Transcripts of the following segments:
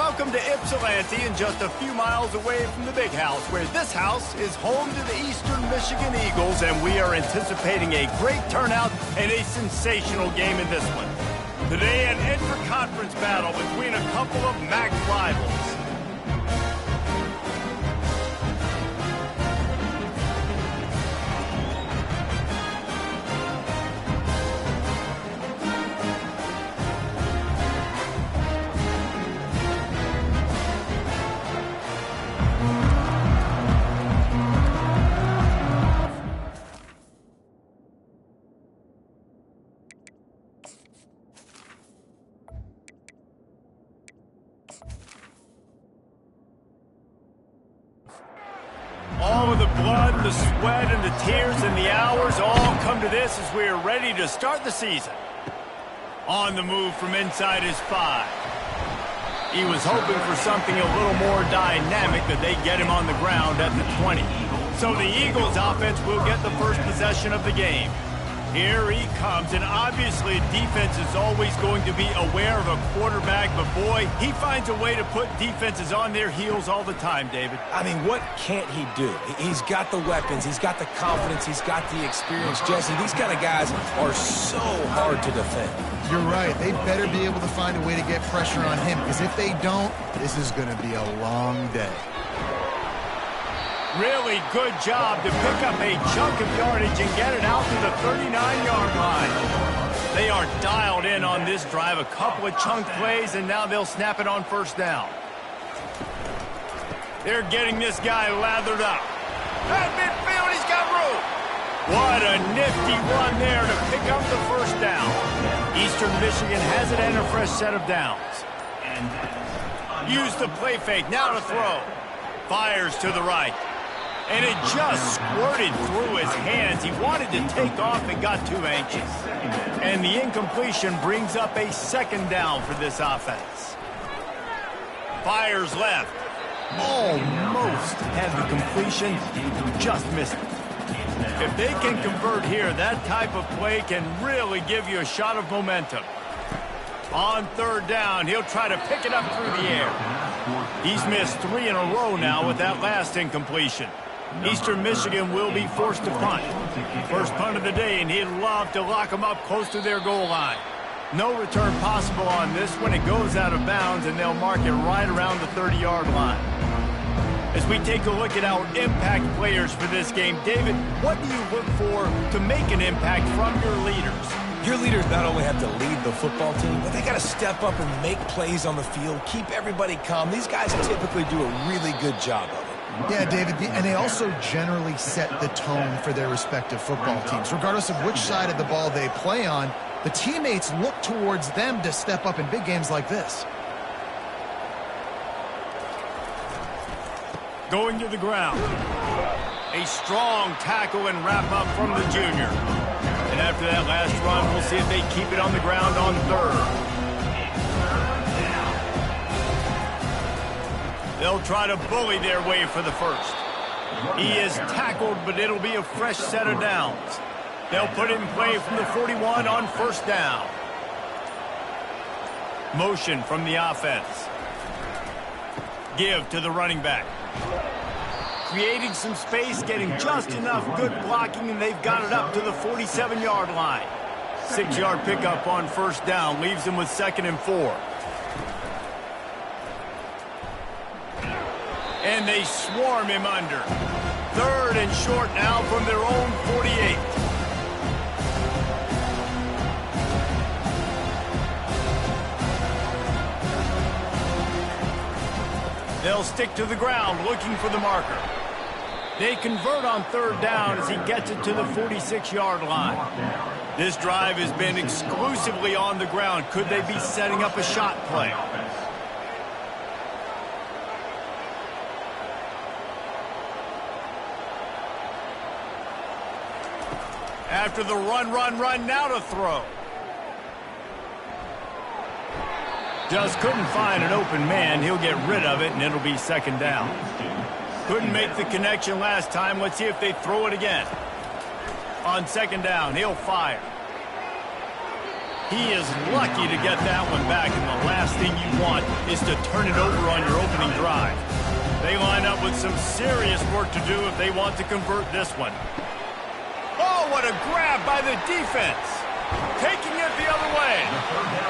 welcome to Ypsilanti, and just a few miles away from the Big House, where this house is home to the Eastern Michigan Eagles, and we are anticipating a great turnout and a sensational game in this one. Today, an intra-conference battle between a couple of MAC rivals. All of the blood, the sweat, and the tears and the hours all come to this as we are ready to start the season. On the move from inside his 5. He was hoping for something a little more dynamic, that they get him on the ground at the 20. So the Eagles offense will get the first possession of the game. Here he comes, and obviously defense is always going to be aware of a quarterback, but boy, he finds a way to put defenses on their heels all the time, David. I mean, what can't he do? He's got the weapons, he's got the confidence, he's got the experience. Jesse, these kind of guys are so hard to defend. You're right. They better be able to find a way to get pressure on him, because if they don't, this is going to be a long day. Really good job to pick up a chunk of yardage and get it out to the 39-yard line. They are dialed in on this drive, a couple of chunk plays, and now they'll snap it on first down. They're getting this guy lathered up. At midfield, he's got room. What a nifty run there to pick up the first down. Eastern Michigan has it and a fresh set of downs. Use the play fake, now to throw. Fires to the right. And it just squirted through his hands. He wanted to take off and got too anxious. And the incompletion brings up a second down for this offense. Fires left. Almost had the completion, just missed it. If they can convert here, that type of play can really give you a shot of momentum. On third down, he'll try to pick it up through the air. He's missed 3 in a row now with that last incompletion. Eastern Michigan will be forced to punt. First punt of the day, and he'd love to lock them up close to their goal line. No return possible on this one. It goes out of bounds, and they'll mark it right around the 30-yard line. As we take a look at our impact players for this game, David, what do you look for to make an impact from your leaders? Your leaders not only have to lead the football team, but they got to step up and make plays on the field, keep everybody calm. These guys typically do a really good job of it. Yeah, David, and they also generally set the tone for their respective football teams. Regardless of which side of the ball they play on, the teammates look towards them to step up in big games like this. Going to the ground. A strong tackle and wrap up from the junior. And after that last run, we'll see if they keep it on the ground on third. They'll try to bully their way for the first. He is tackled, but it'll be a fresh set of downs. They'll put it in play from the 41 on first down. Motion from the offense. Give to the running back. Creating some space, getting just enough good blocking, and they've got it up to the 47-yard line. 6-yard pickup on first down leaves them with 2nd and 4. And they swarm him under. 3rd and short now from their own 48. They'll stick to the ground looking for the marker. They convert on third down as he gets it to the 46-yard line. This drive has been exclusively on the ground. Could they be setting up a shot play? After the run, now to throw. Just couldn't find an open man. He'll get rid of it, and it'll be 2nd down. Couldn't make the connection last time. Let's see if they throw it again. On 2nd down, he'll fire. He is lucky to get that one back, and the last thing you want is to turn it over on your opening drive. They line up with some serious work to do if they want to convert this one. Oh, what a grab by the defense. Taking it the other way.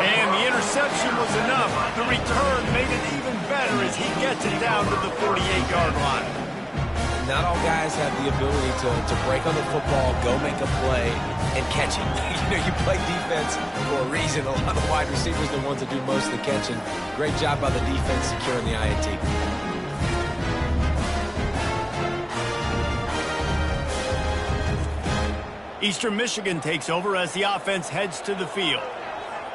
And the interception was enough. The return made it even better as he gets it down to the 48-yard line. Not all guys have the ability to break on the football, go make a play, and catch it. You play defense for a reason. A lot of the wide receivers are the ones that do most of the catching. Great job by the defense securing the INT. Eastern Michigan takes over as the offense heads to the field.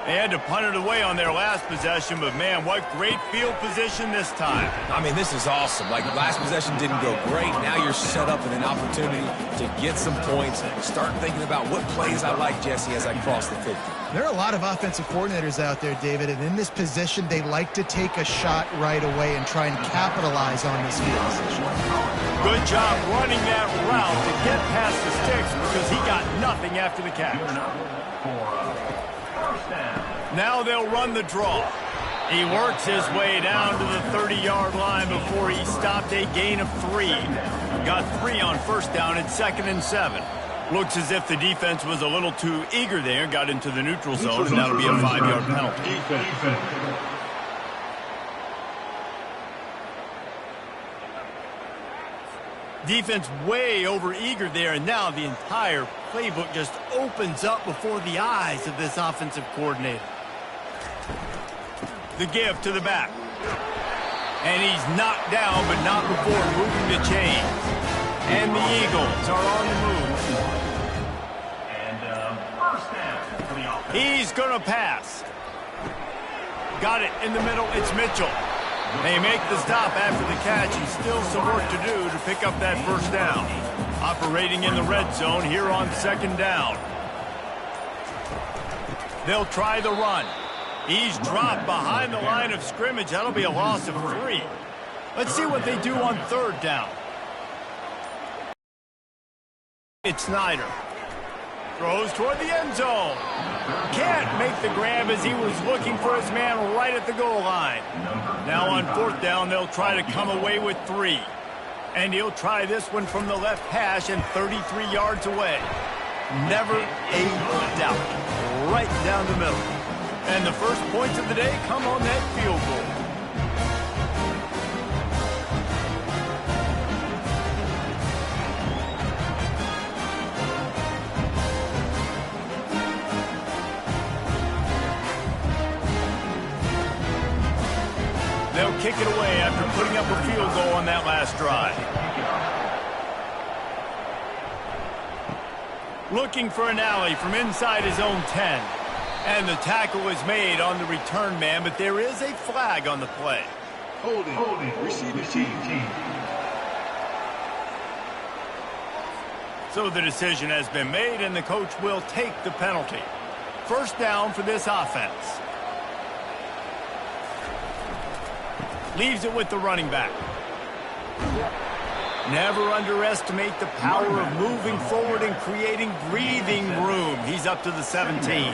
They had to punt it away on their last possession, but man, what great field position this time. I mean, this is awesome. Like, last possession didn't go great. Now you're set up with an opportunity to get some points. Start thinking about what plays I like, Jesse, as I cross the 50. There are a lot of offensive coordinators out there, David, and in this position, they like to take a shot right away and try and capitalize on this field position. Good job running that route to get past the sticks because he got nothing after the catch. Now they'll run the draw. He works his way down to the 30-yard line before he stopped a gain of 3. Got 3 on first down at 2nd and 7. Looks as if the defense was a little too eager there, got into the neutral zone, and that'll be a 5-yard penalty. Defense way over eager there, and now the entire playbook just opens up before the eyes of this offensive coordinator. The give to the back. And he's knocked down, but not before moving the chains. And the Eagles are on the move. And first down for the offense. He's going to pass. Got it in the middle. It's Mitchell. They make the stop after the catch, and still some work to do to pick up that first down. Operating in the red zone here on 2nd down. They'll try the run. He's dropped behind the line of scrimmage. That'll be a loss of 3. Let's see what they do on 3rd down. It's Snyder. Throws toward the end zone. Can't make the grab as he was looking for his man right at the goal line. Now on 4th down, they'll try to come away with 3. And he'll try this one from the left hash and 33 yards away. Never a doubt. Right down the middle. And the first points of the day come on that field goal. They'll kick it away after putting up a field goal on that last drive. Looking for an alley from inside his own 10. And the tackle is made on the return man, but there is a flag on the play. Holding. Receiving team. So the decision has been made, and the coach will take the penalty. First down for this offense. Leaves it with the running back. Never underestimate the power of moving forward and creating breathing room. He's up to the 17.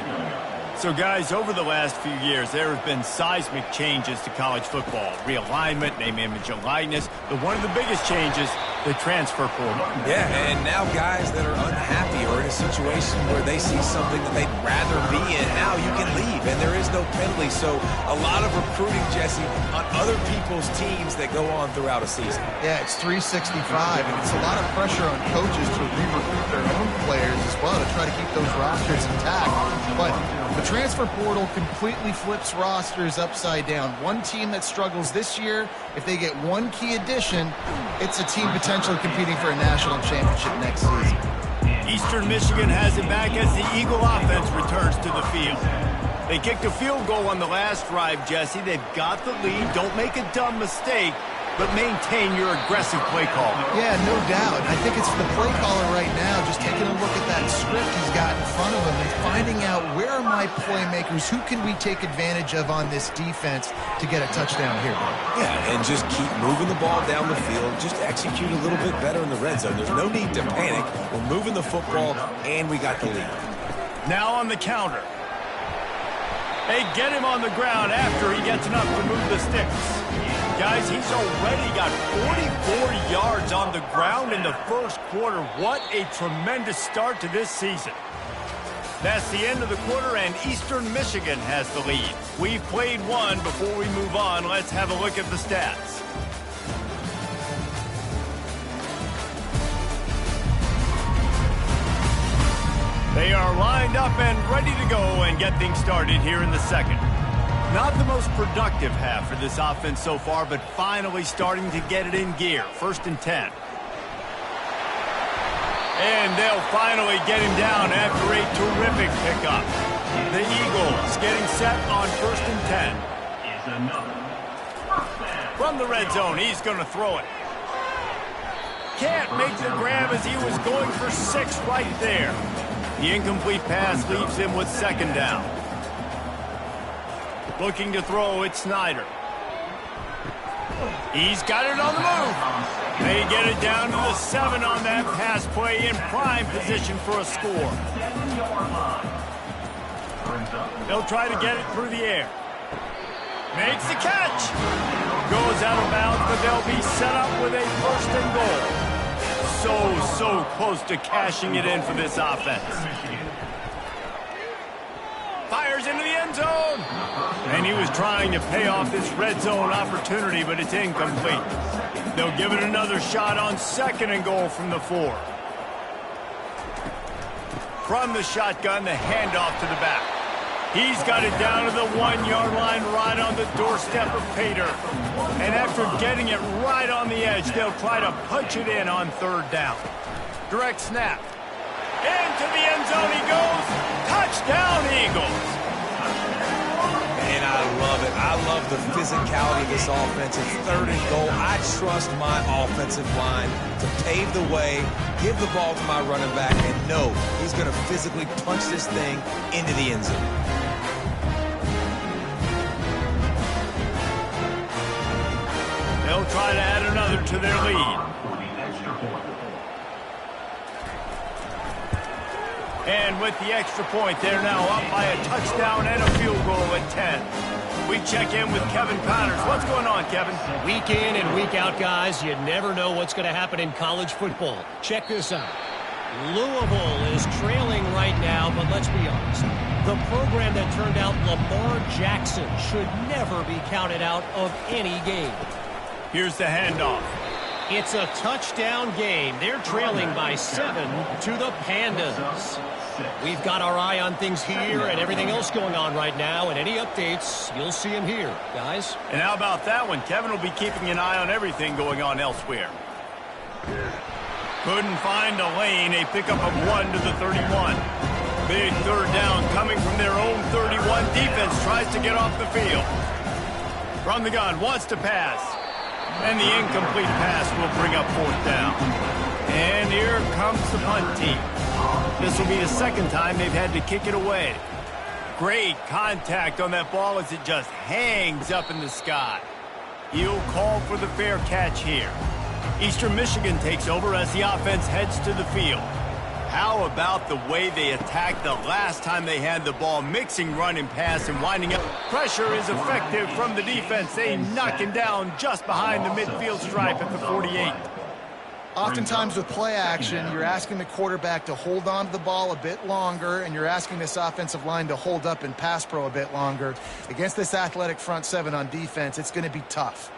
So, guys, over the last few years, there have been seismic changes to college football. Realignment, name, image, and likeness. But one of the biggest changes, the transfer portal. Yeah, and now guys that are unhappy or in a situation where they see something that they'd rather be in, now you can leave, and there is no penalty. So a lot of recruiting, Jesse, on other people's teams that go on throughout a season. Yeah, it's 365, and it's a lot of pressure on coaches to re-recruit their own players as well to try to keep those rosters intact. But the transfer portal completely flips rosters upside down. One team that struggles this year, if they get one key addition, it's a team potentially competing for a national championship next season. Eastern Michigan has it back as the Eagle offense returns to the field. They kicked a field goal on the last drive, Jesse. They've got the lead. Don't make a dumb mistake, but maintain your aggressive play call. Yeah, no doubt. I think it's the play caller right now just taking a look at that script he's got in front of him and finding out where are my playmakers, who can we take advantage of on this defense to get a touchdown here. Yeah, and just keep moving the ball down the field. Just execute a little bit better in the red zone. There's no need to panic. We're moving the football, and we got the lead. Now on the counter. They get him on the ground after he gets enough to move the sticks. Guys, he's already got 44 yards on the ground in the first quarter. What a tremendous start to this season. That's the end of the quarter, and Eastern Michigan has the lead. We've played one. Before we move on, let's have a look at the stats. They are lined up and ready to go and get things started here in the second. Not the most productive half for this offense so far, but finally starting to get it in gear. 1st and 10. And they'll finally get him down after a terrific pickup. The Eagles getting set on 1st and 10. From the red zone, he's going to throw it. Can't make the grab as he was going for 6 right there. The incomplete pass leaves him with 2nd down. Looking to throw, it's Snyder. He's got it on the move. They get it down to the 7 on that pass play, in prime position for a score. They'll try to get it through the air. Makes the catch. Goes out of bounds, but they'll be set up with a 1st and goal. So close to cashing it in for this offense. Fires into the end zone. And he was trying to pay off this red zone opportunity, but it's incomplete. They'll give it another shot on 2nd and goal from the 4. From the shotgun, the handoff to the back. He's got it down to the 1-yard line right on the doorstep of Pater. And after getting it right on the edge, they'll try to punch it in on 3rd down. Direct snap. Into the end zone he goes. Touchdown, Eagles. And I love it. I love the physicality of this offense. It's 3rd and goal. I trust my offensive line to pave the way, give the ball to my running back, and know he's going to physically punch this thing into the end zone. They'll try to add another to their lead. And with the extra point, they're now up by a touchdown and a field goal at 10. We check in with Kevin Connors. What's going on, Kevin? Week in and week out, guys, you never know what's going to happen in college football. Check this out. Louisville is trailing right now, but let's be honest. The program that turned out Lamar Jackson should never be counted out of any game. Here's the handoff. It's a touchdown game. They're trailing by 7 to the Pandas. We've got our eye on things here and everything else going on right now, and any updates, you'll see them here, guys. And how about that one? Kevin will be keeping an eye on everything going on elsewhere. Couldn't find a lane. A pickup of 1 to the 31. Big 3rd down coming from their own 31. Defense tries to get off the field. From the gun, wants to pass. And the incomplete pass will bring up 4th down. And here comes the punt team. This will be the 2nd time they've had to kick it away. Great contact on that ball as it just hangs up in the sky. He'll call for the fair catch here. Eastern Michigan takes over as the offense heads to the field. How about the way they attacked the last time they had the ball, mixing run and pass and winding up. Pressure is effective from the defense. They knock him down just behind the midfield stripe at the 48. Oftentimes with play action, you're asking the quarterback to hold on to the ball a bit longer, and you're asking this offensive line to hold up in pass pro a bit longer. Against this athletic front 7 on defense, it's going to be tough.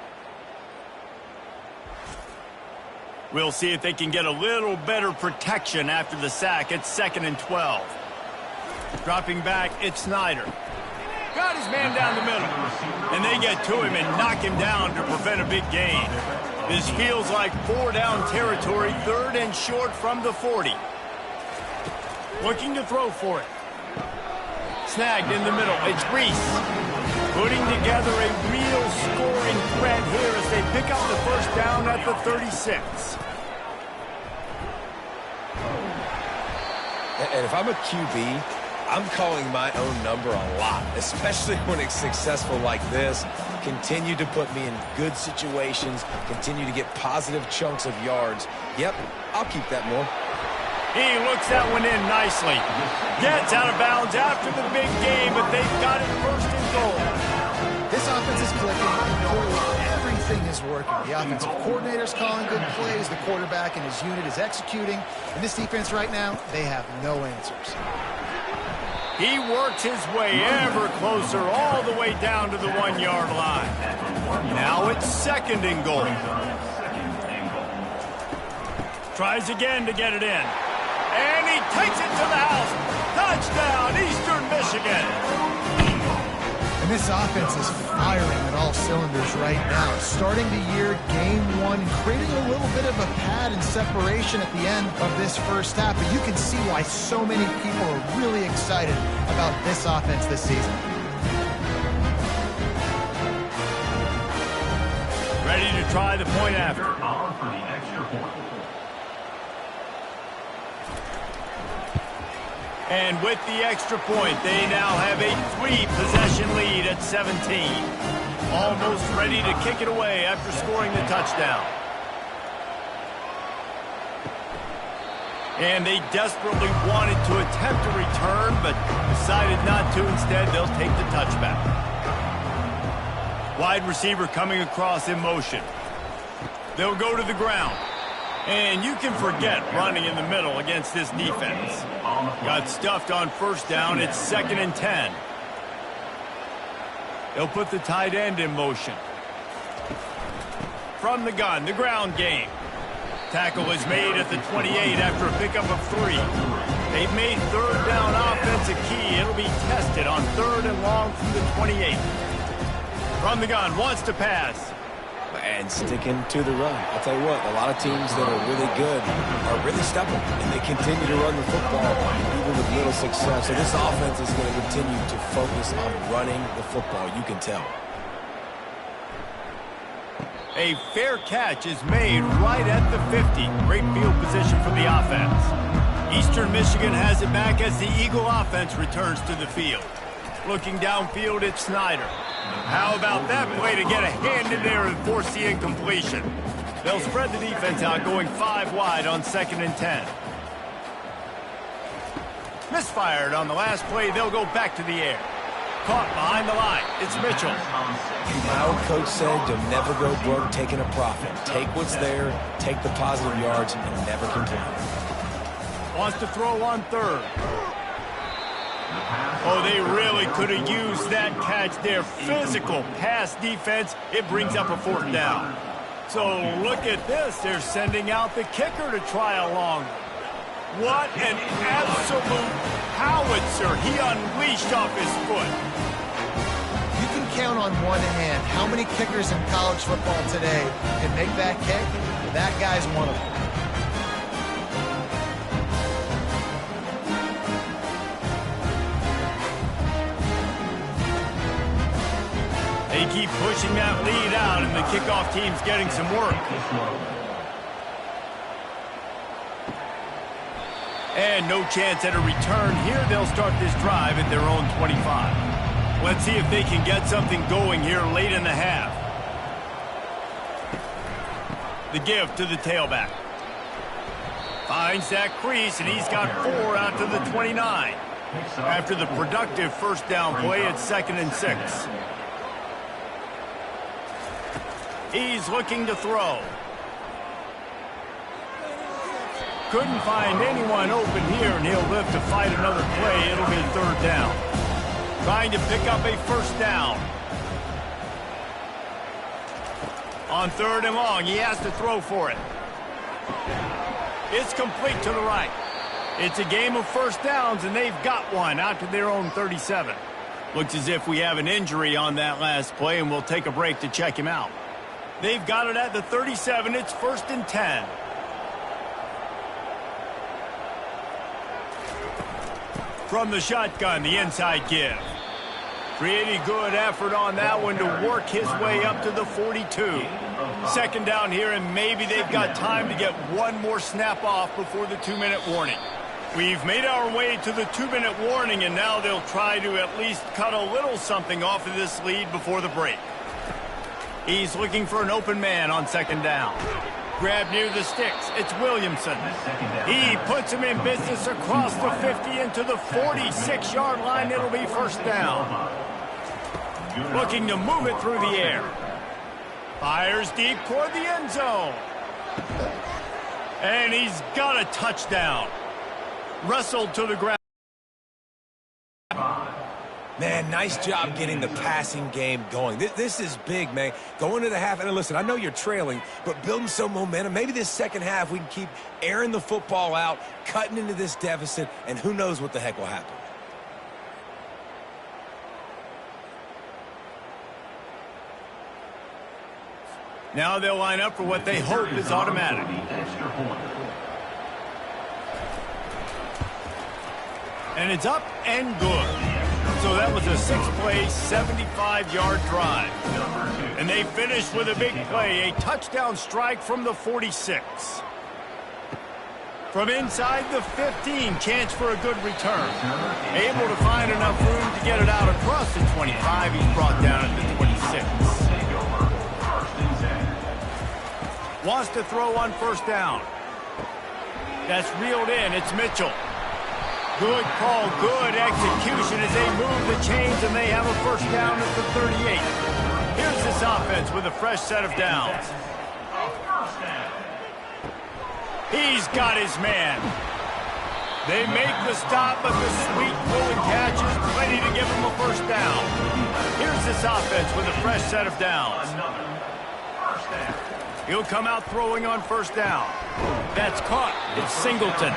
We'll see if they can get a little better protection after the sack. It's 2nd and 12. Dropping back, it's Snyder. Got his man down the middle. And they get to him and knock him down to prevent a big gain. This feels like 4-down territory, 3rd and short from the 40. Looking to throw for it. Snagged in the middle. It's Reese. Putting together a real scoring threat here as they pick up the 1st down at the 36. And if I'm a QB, I'm calling my own number a lot, especially when it's successful like this. Continue to put me in good situations, continue to get positive chunks of yards. Yep, I'll keep that more. He looks that one in nicely. Gets out of bounds after the big game, but they've got it first and goal. This offense is clicking. Everything is working. The offensive coordinator's calling good plays. The quarterback and his unit is executing. And this defense right now, they have no answers. He works his way ever closer all the way down to the 1-yard line. Now it's second and goal. Tries again to get it in. And he takes it to the house. Touchdown, Eastern Michigan. And this offense is firing at all cylinders right now. Starting the year, game one, and creating a little bit of a pad and separation at the end of this first half. But you can see why so many people are really excited about this offense this season. Ready to try the point after. And with the extra point, they now have a 3-possession lead at 17. Almost ready to kick it away after scoring the touchdown. And they desperately wanted to attempt a return, but decided not to. Instead, they'll take the touchback. Wide receiver coming across in motion. They'll go to the ground. And you can forget running in the middle against this defense. Got stuffed on first down. It's 2nd and 10. They'll put the tight end in motion. From the gun, the ground game. Tackle is made at the 28 after a pickup of 3. They've made third down offense a key. It'll be tested on 3rd and long from the 28. From the gun, wants to pass. And sticking to the run. I'll tell you what, a lot of teams that are really good are really stubborn, and they continue to run the football even with little success. So this offense is going to continue to focus on running the football, you can tell. A fair catch is made right at the 50. Great field position for the offense. Eastern Michigan has it back as the Eagle offense returns to the field. Looking downfield, it's Snyder. How about that play to get a hand in there and force the incompletion? They'll spread the defense out, going 5 wide on 2nd and 10. Misfired on the last play. They'll go back to the air. Caught behind the line. It's Mitchell. My old coach said you'll never go broke taking a profit. Take what's there, take the positive yards, and never complain. Wants to throw on 3rd. Oh, they really could have used that catch there. Physical pass defense. It brings up a 4th down. So look at this. They're sending out the kicker to try a long one. What an absolute howitzer he unleashed off his foot. You can count on one hand how many kickers in college football today can make that kick. That guy's one of them. They keep pushing that lead out, and the kickoff team's getting some work. And no chance at a return here. They'll start this drive at their own 25. Let's see if they can get something going here late in the half. The give to the tailback. Finds that crease, and he's got 4 out to the 29. After the productive first down play, it's 2nd and 6. He's looking to throw. Couldn't find anyone open here, and he'll live to fight another play. It'll be 3rd down. Trying to pick up a first down. On 3rd and long, he has to throw for it. It's complete to the right. It's a game of first downs, and they've got one out to their own 37. Looks as if we have an injury on that last play, and we'll take a break to check him out. They've got it at the 37. It's 1st and 10. From the shotgun, the inside give. Pretty good effort on that one to work his way up to the 42. 2nd down here, and maybe they've got time to get one more snap off before the 2-minute warning. We've made our way to the 2-minute warning, and now they'll try to at least cut a little something off of this lead before the break. He's looking for an open man on 2nd down. Grab near the sticks. It's Williamson. He puts him in business across the 50 into the 46-yard line. It'll be first down. Looking to move it through the air. Fires deep toward the end zone. And he's got a touchdown. Wrestled to the ground. Man, nice job getting the passing game going. This is big, man. Going to the half, and listen, I know you're trailing, but building some momentum. Maybe this second half we can keep airing the football out, cutting into this deficit, and who knows what the heck will happen. Now they'll line up for what they hope is automatic. And it's up and good. So that was a 6-play, 75-yard drive. And they finished with a big play, a touchdown strike from the 46. From inside the 15, chance for a good return. Able to find enough room to get it out across the 25. He's brought down at the 26. Wants to throw on first down. That's reeled in. It's Mitchell. Good call, good execution as they move the chains, and they have a first down at the 38. Here's this offense with a fresh set of downs. He's got his man. They make the stop, but the sweet pulling catch is plenty to give him a first down. Here's this offense with a fresh set of downs. He'll come out throwing on first down. That's caught. It's Singleton.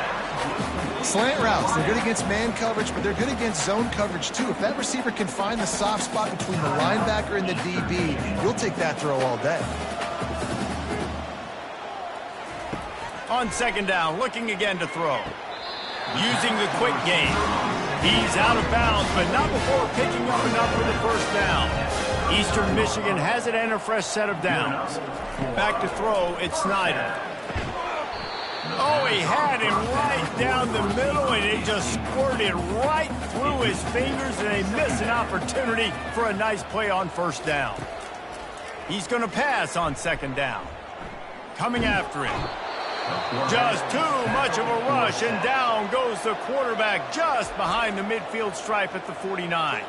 Slant routes, they're good against man coverage, but they're good against zone coverage too. If that receiver can find the soft spot between the linebacker and the DB, you'll take that throw all day. On second down, looking again to throw. Using the quick game. He's out of bounds, but not before picking up enough for the first down. Eastern Michigan has it and a fresh set of downs. Back to throw, it's Snyder. Oh, he had him right down the middle, and it just squirted right through his fingers, and they miss an opportunity for a nice play on first down. He's going to pass on second down. Coming after him. Just too much of a rush, and down goes the quarterback just behind the midfield stripe at the 49.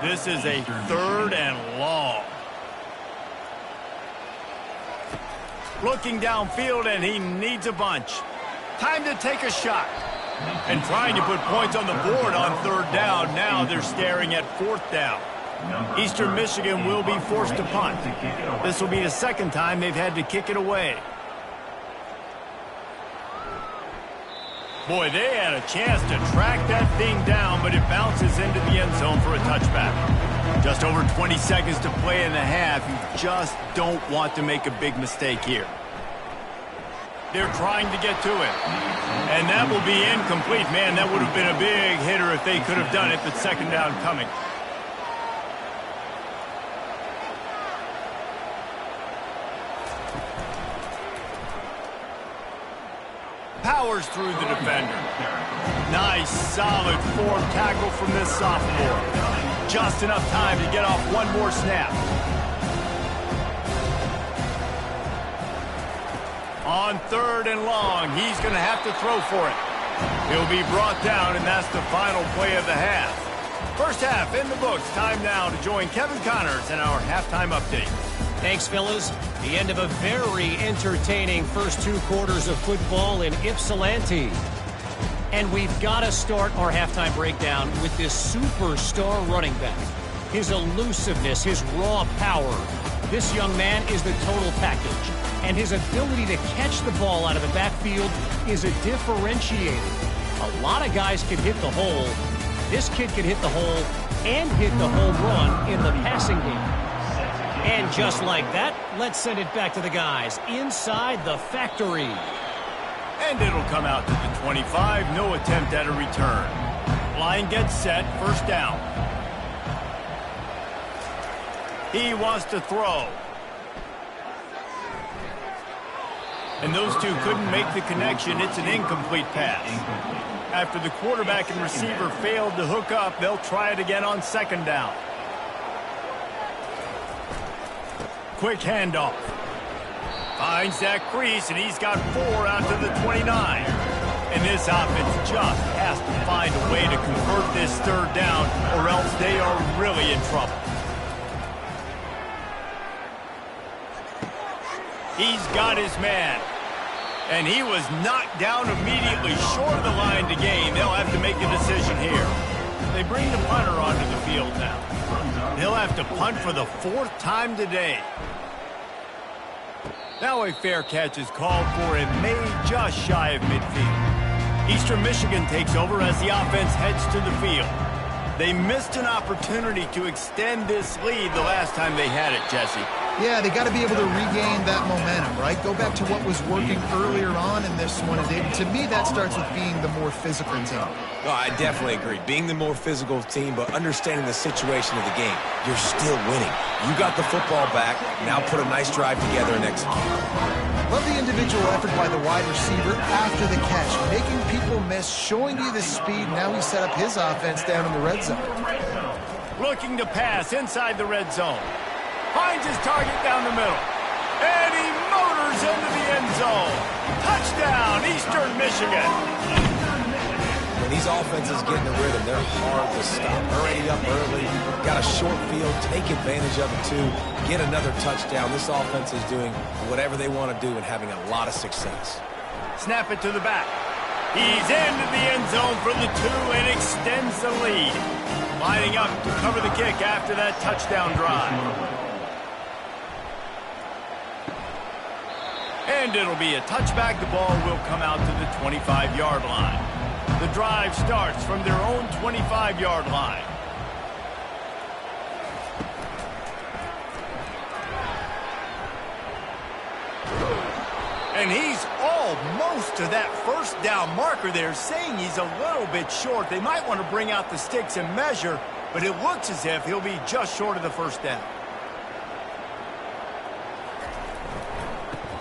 This is a third and long. Looking downfield, and he needs a bunch. Time to take a shot. And trying to put points on the board on third down. Now they're staring at fourth down. Eastern Michigan will be forced to punt. This will be the second time they've had to kick it away. Boy, they had a chance to track that thing down, but it bounces into the end zone for a touchback. Just over 20 seconds to play in the half. You just don't want to make a big mistake here. They're trying to get to it. And that will be incomplete. Man, that would have been a big hitter if they could have done it, but second down coming. Powers through the defender. Nice, solid form tackle from this sophomore. Just enough time to get off one more snap. On third and long, he's going to have to throw for it. He'll be brought down, and that's the final play of the half. First half in the books. Time now to join Kevin Connors in our halftime update. Thanks, fellas. The end of a very entertaining first two quarters of football in Ypsilanti. And we've got to start our halftime breakdown with this superstar running back. His elusiveness, his raw power. This young man is the total package. And his ability to catch the ball out of the backfield is a differentiator. A lot of guys can hit the hole. This kid can hit the hole and hit the home run in the passing game. And just like that, let's send it back to the guys inside the factory. And it'll come out to the 25. No attempt at a return. Line gets set. First down. He wants to throw. And those two couldn't make the connection. It's an incomplete pass. After the quarterback and receiver failed to hook up, they'll try it again on second down. Quick handoff. Finds that crease, and he's got 4 out to the 29. And this offense just has to find a way to convert this third down, or else they are really in trouble. He's got his man. And he was knocked down immediately short of the line to gain. They'll have to make a decision here. They bring the punter onto the field now. They'll have to punt for the 4th time today. Now a fair catch is called for and made just shy of midfield. Eastern Michigan takes over as the offense heads to the field. They missed an opportunity to extend this lead the last time they had it, Jesse. Yeah, they got to be able to regain that momentum, right? Go back to what was working earlier on in this one. And to me, that starts with being the more physical team. No, I definitely agree. Being the more physical team, but understanding the situation of the game. You're still winning. You got the football back. Now put a nice drive together and execute. Love the individual effort by the wide receiver after the catch, making people miss, showing you the speed. Now he set up his offense down in the red zone. Looking to pass inside the red zone. Finds his target down the middle. And he motors into the end zone. Touchdown, Eastern Michigan. When these offenses get in the rhythm, they're hard to stop. Already up early, got a short field, take advantage of it too, get another touchdown. This offense is doing whatever they want to do and having a lot of success. Snap it to the back. He's into the end zone for the 2 and extends the lead. Lining up to cover the kick after that touchdown drive. And it'll be a touchback. The ball will come out to the 25-yard line. The drive starts from their own 25-yard line. And he's almost to that first down marker there, saying he's a little bit short. They might want to bring out the sticks and measure, but it looks as if he'll be just short of the first down.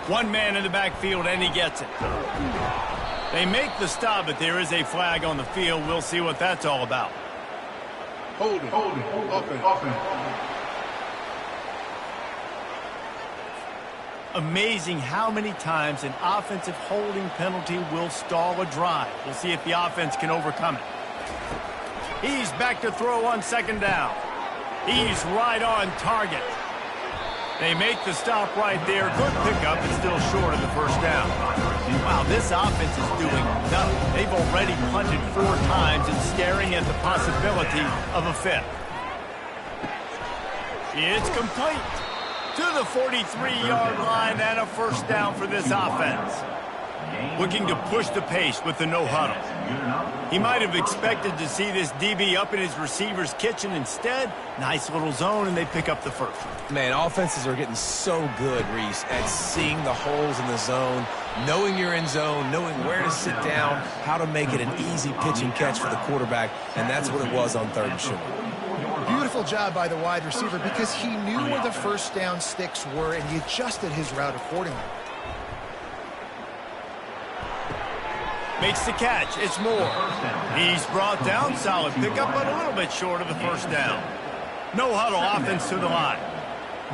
One man in the backfield, and he gets it. They make the stop, but there is a flag on the field. We'll see what that's all about. Holding. Offense. Amazing how many times an offensive holding penalty will stall a drive. We'll see if the offense can overcome it. He's back to throw on 2nd down. He's right on target. They make the stop right there. Good pickup, but still short of the first down. Wow, this offense is doing nothing. They've already punted 4 times and staring at the possibility of a 5th. It's complete to the 43-yard line and a first down for this offense. Looking to push the pace with the no huddle. He might have expected to see this DB up in his receiver's kitchen. Instead, nice little zone, and they pick up the first. Man, offenses are getting so good, Reese, at seeing the holes in the zone, knowing you're in zone, knowing where to sit down, how to make it an easy pitch and catch for the quarterback, and that's what it was on 3rd and short. Beautiful job by the wide receiver because he knew where the first down sticks were, and he adjusted his route accordingly. Makes the catch. It's Moore. He's brought down. Solid pickup, but a little bit short of the first down. No huddle offense to the line.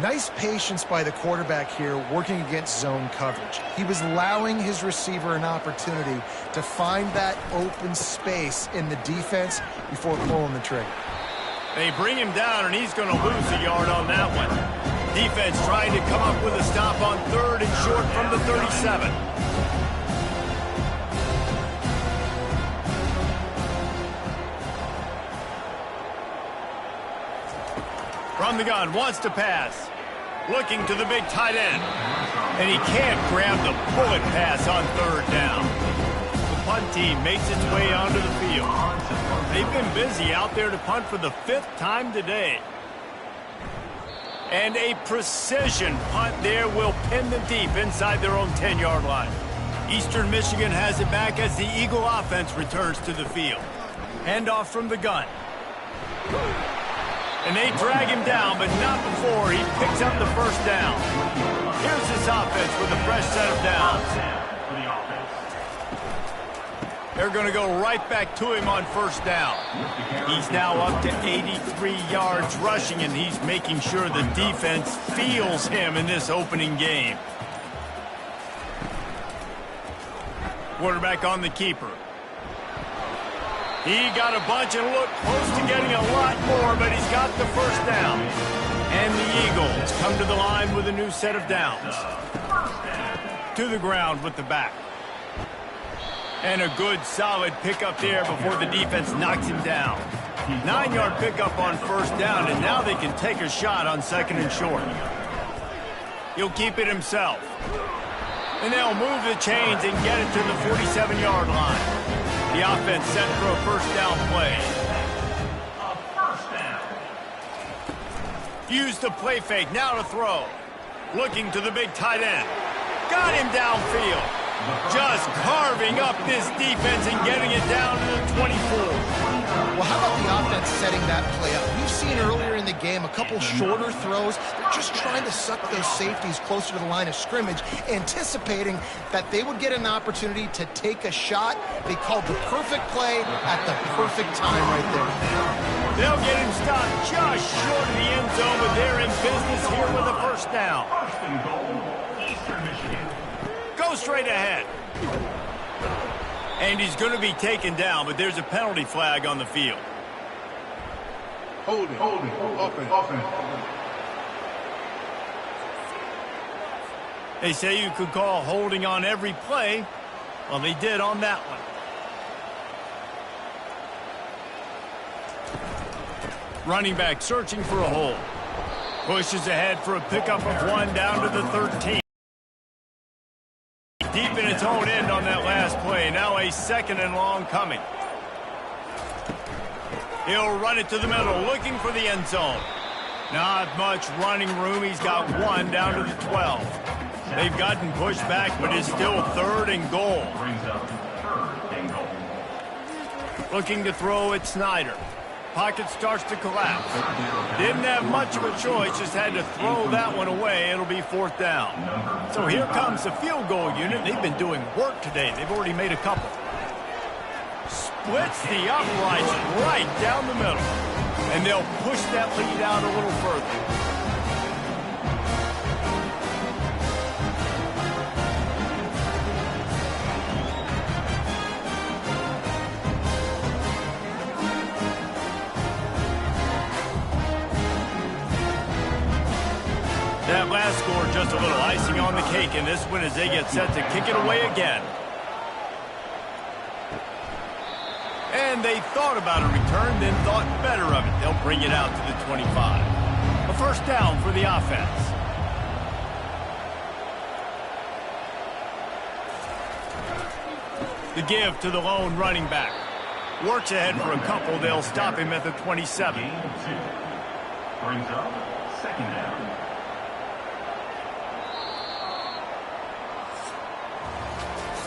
Nice patience by the quarterback here working against zone coverage. He was allowing his receiver an opportunity to find that open space in the defense before pulling the trigger. They bring him down, and he's going to lose a yard on that one. Defense trying to come up with a stop on 3rd and short from the 37. From the gun, wants to pass. Looking to the big tight end. And he can't grab the bullet pass on 3rd down. The punt team makes its way onto the field. They've been busy out there to punt for the 5th time today. And a precision punt there will pin them deep inside their own 10-yard line. Eastern Michigan has it back as the Eagle offense returns to the field. Handoff from the gun. And they drag him down, but not before he picks up the first down. Here's this offense with a fresh set of downs. They're going to go right back to him on first down. He's now up to 83 yards rushing, and he's making sure the defense feels him in this opening game. quarterback on the keeper. He got a bunch and looked close to getting a lot more, but he's got the first down. And the Eagles come to the line with a new set of downs. To the ground with the back. And a good, solid pickup there before the defense knocks him down. 9-yard pickup on first down, and now they can take a shot on second and short. He'll keep it himself. And they'll move the chains and get it to the 47-yard line. The offense set for a first down play. Use the play fake, now to throw. Looking to the big tight end. Got him downfield. Just carving up this defense and getting it down to the 24. Well, how about the offense setting that play up? We've seen earlier in the game a couple shorter throws. They're just trying to suck those safeties closer to the line of scrimmage, anticipating that they would get an opportunity to take a shot. They called the perfect play at the perfect time right there. They'll get him stopped just short of the end zone, but they're in business here with a first down. Go straight ahead. And he's going to be taken down, but there's a penalty flag on the field. Holding, offense. They say you could call holding on every play. Well, they did on that one. Running back searching for a hole. Pushes ahead for a pickup of 1 down to the 13. Deep in its own end on that last play. Now a second and long coming. He'll run it to the middle, looking for the end zone. Not much running room. He's got 1 down to the 12. They've gotten pushed back, but it's still 3rd and goal. Looking to throw at Snyder. Pocket starts to collapse. Didn't have much of a choice, just had to throw that one away. It'll be 4th down. So here comes the field goal unit. They've been doing work today. They've already made a couple. Splits the uprights right down the middle. And they'll push that lead out a little further. That last score just a little icing on the cake in this one as they get set to kick it away again. And they thought about a return, then thought better of it. They'll bring it out to the 25. A first down for the offense. The give to the lone running back. Works ahead for a couple. They'll stop him at the 27. Brings up second down.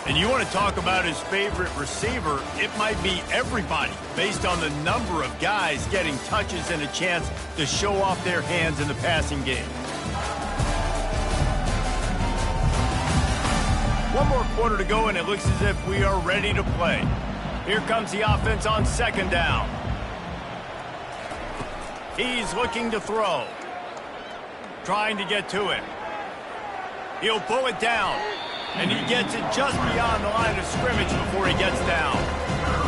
And you want to talk about his favorite receiver, it might be everybody based on the number of guys getting touches and a chance to show off their hands in the passing game. One more quarter to go, and it looks as if we are ready to play. Here comes the offense on second down. He's looking to throw. Trying to get to it. He'll pull it down. And he gets it just beyond the line of scrimmage before he gets down.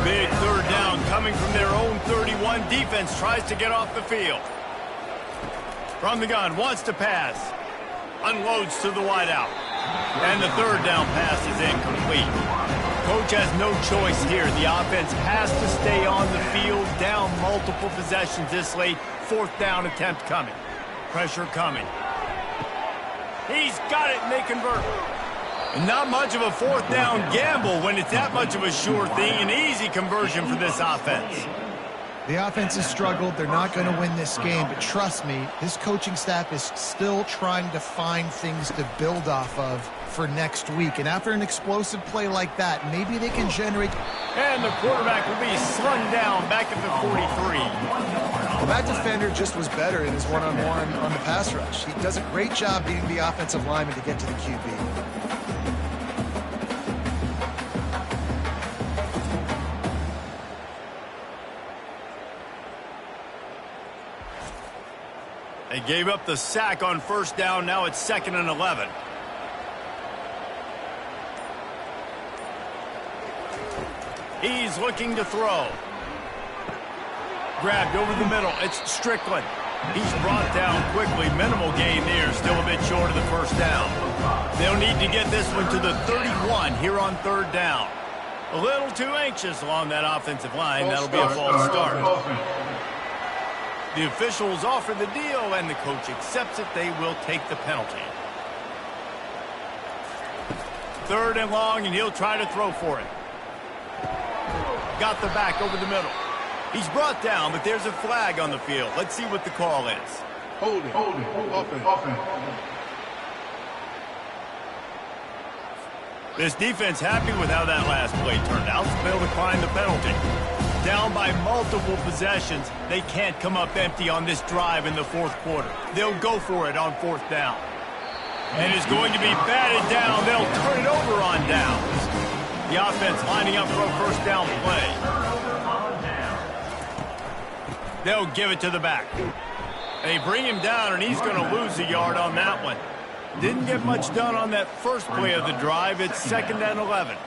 Big 3rd down coming from their own 31. Defense tries to get off the field. From the gun, wants to pass. Unloads to the wideout. And the 3rd down pass is incomplete. Coach has no choice here. The offense has to stay on the field, down multiple possessions this late. 4th down attempt coming. Pressure coming. He's got it, and they convert. And not much of a 4th down gamble when it's that much of a sure thing. An easy conversion for this offense. The offense has struggled. They're not going to win this game, but trust me, this coaching staff is still trying to find things to build off of for next week. And after an explosive play like that, maybe they can generate. And the quarterback will be slung down back at the 43. Well, that defender just was better in his one-on-one on the pass rush. He does a great job beating the offensive lineman to get to the QB. They gave up the sack on first down. Now it's 2nd and 11. He's looking to throw. Grabbed over the middle. It's Strickland. He's brought down quickly. Minimal gain there. Still a bit short of the first down. They'll need to get this one to the 31 here on third down. A little too anxious along that offensive line. That'll be a false start. The officials offer the deal, and the coach accepts it. They will take the penalty. Third and long, and he'll try to throw for it. Got the back over the middle. He's brought down, but there's a flag on the field. Let's see what the call is. Holding. Offense. This defense happy with how that last play turned out, so they'll decline the penalty. Down by multiple possessions, they can't come up empty on this drive in the fourth quarter. They'll go for it on fourth down. And it's going to be batted down. They'll turn it over on downs. The offense lining up for a first down play. They'll give it to the back. They bring him down, and he's going to lose a yard on that one. Didn't get much done on that first play of the drive. It's 2nd and 11.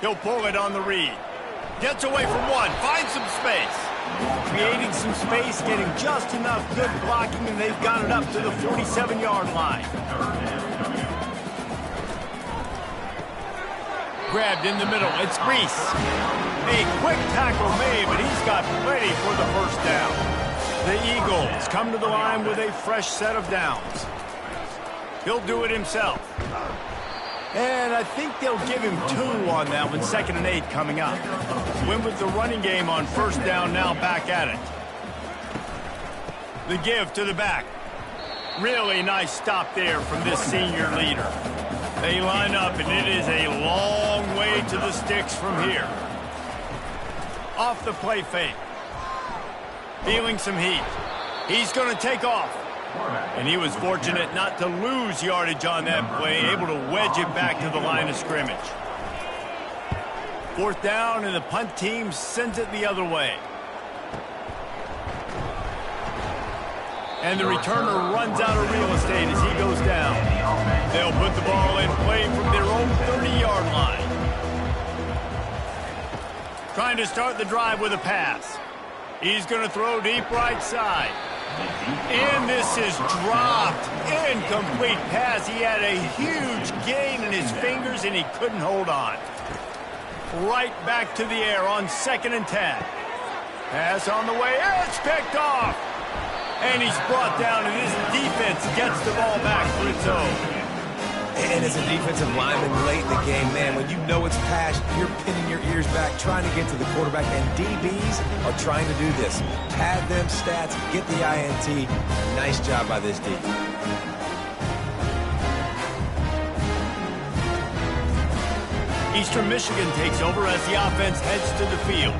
He'll pull it on the read. Gets away from one. Finds some space. Creating some space, getting just enough good blocking, and they've got it up to the 47-yard line. Grabbed in the middle. It's Reese. A quick tackle made, but he's got plenty for the first down. The Eagles come to the line with a fresh set of downs. He'll do it himself. And I think they'll give him 2 on that one. 2nd and 8 coming up. Win with the running game on first down, now back at it. The give to the back. Really nice stop there from this senior leader. They line up, and it is a long way to the sticks from here. Off the play fake. Feeling some heat. He's going to take off. And he was fortunate not to lose yardage on that play, able to wedge it back to the line of scrimmage. Fourth down, and the punt team sends it the other way. And the returner runs out of real estate as he goes down. They'll put the ball in play from their own 30-yard line. Trying to start the drive with a pass. He's going to throw deep right side. And this is dropped. Incomplete pass. He had a huge gain in his fingers, and he couldn't hold on. Right back to the air on 2nd and 10. Pass on the way. It's picked off. And he's brought down, and his defense gets the ball back for its own. And as a defensive lineman late in the game, man, when you know it's pass, you're pinning your ears back, trying to get to the quarterback, and DBs are trying to do this. Pad them stats, get the INT. Nice job by this D. Eastern Michigan takes over as the offense heads to the field.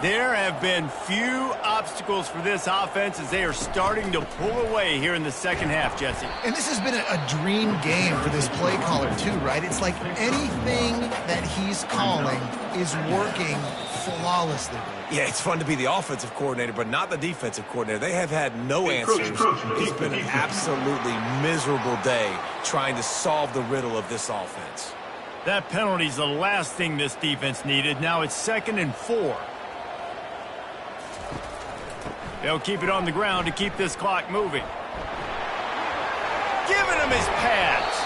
There have been few obstacles for this offense as they are starting to pull away here in the second half, Jesse. And this has been a dream game for this play caller, too, right? It's like anything that he's calling is working flawlessly. Yeah, it's fun to be the offensive coordinator, but not the defensive coordinator. They have had no answers. It's been an absolutely miserable day trying to solve the riddle of this offense. That penalty's the last thing this defense needed. Now it's 2nd and 4. They'll keep it on the ground to keep this clock moving. Giving him his pads.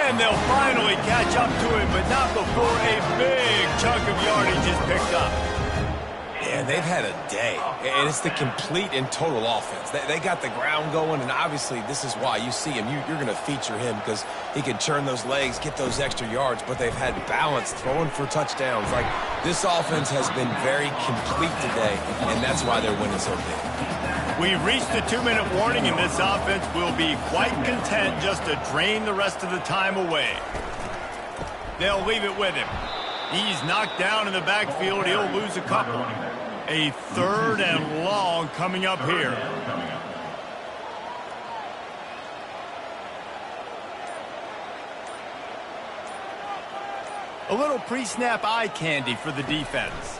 And they'll finally catch up to him, but not before a big chunk of yardage is picked up. Yeah, they've had a day, and it's the complete and total offense. They got the ground going, and obviously this is why you see him. You're going to feature him because he can churn those legs, get those extra yards, but they've had balance, throwing for touchdowns. Like, this offense has been very complete today, and that's why they're winning so big. We've reached the 2-minute warning, and this offense will be quite content just to drain the rest of the time away. They'll leave it with him. He's knocked down in the backfield. He'll lose a couple. A 3rd and long coming up here. A little pre-snap eye candy for the defense.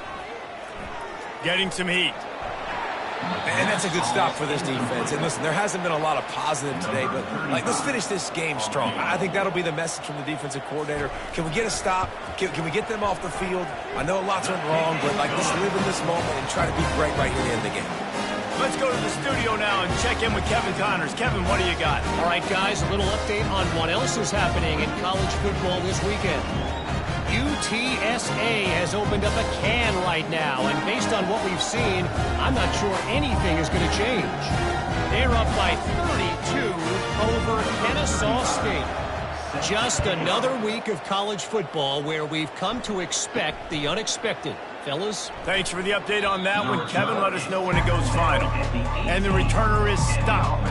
Getting some heat. And that's a good stop for this defense. And listen, there hasn't been a lot of positive today, but let's finish this game strong. I think that'll be the message from the defensive coordinator. Can we get a stop? Can we get them off the field? I know lots went wrong, but let's live in this moment and try to be great right here to end the game. Let's go to the studio now and check in with Kevin Connors. Kevin, what do you got? All right, guys, a little update on what else is happening in college football this weekend. UTSA has opened up a can right now, and based on what we've seen, I'm not sure anything is going to change. They're up by 32 over Kennesaw State. Just another week of college football where we've come to expect the unexpected. Fellas? Thanks for the update on that one, Kevin. Let us know when it goes final. And the returner is stopped.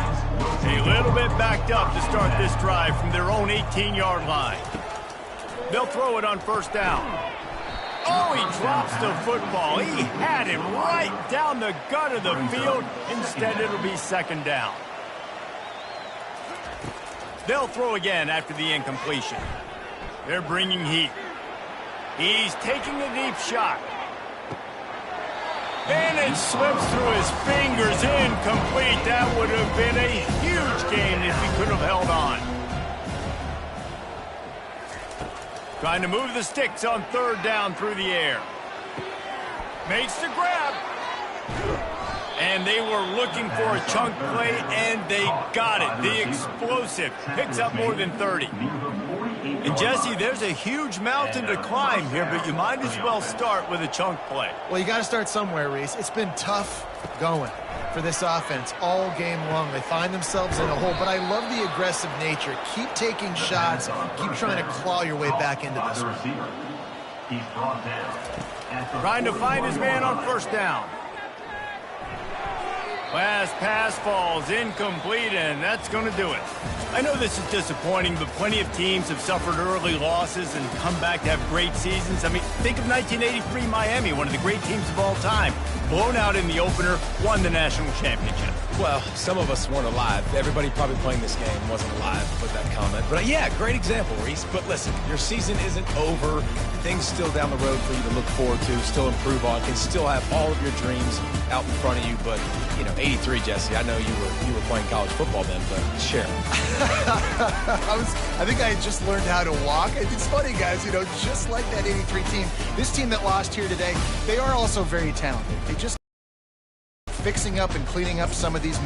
A little bit backed up to start this drive from their own 18-yard line. They'll throw it on first down. Oh, he drops the football. He had it right down the gut of the field. Instead, it'll be second down. They'll throw again after the incompletion. They're bringing heat. He's taking a deep shot. And it slips through his fingers. Incomplete. That would have been a huge gain if he could have held on. Trying to move the sticks on third down through the air. Makes the grab. And they were looking for a chunk play, and they got it. The explosive picks up more than 30. And, Jesse, there's a huge mountain to climb here, but you might as well start with a chunk play. Well, you got to start somewhere, Reese. It's been tough going for this offense all game long. They find themselves in a hole, but I love the aggressive nature. Keep taking shots. Keep trying to claw your way back into this one. Trying to find his man on first down. Last pass falls incomplete, and that's going to do it. I know this is disappointing, but plenty of teams have suffered early losses and come back to have great seasons. I mean, think of 1983 Miami, one of the great teams of all time. Blown out in the opener, won the national championship. Well, some of us weren't alive. Everybody probably playing this game wasn't alive with that comment. But yeah, great example, Reese. But listen, your season isn't over. Things still down the road for you to look forward to, still improve on, can still have all of your dreams out in front of you. But, 83, Jesse, I know you were playing college football then, but share. I think I had just learned how to walk. It's funny, guys, just like that 83 team. This team that lost here today, they are also very talented. They just fixing up and cleaning up some of these.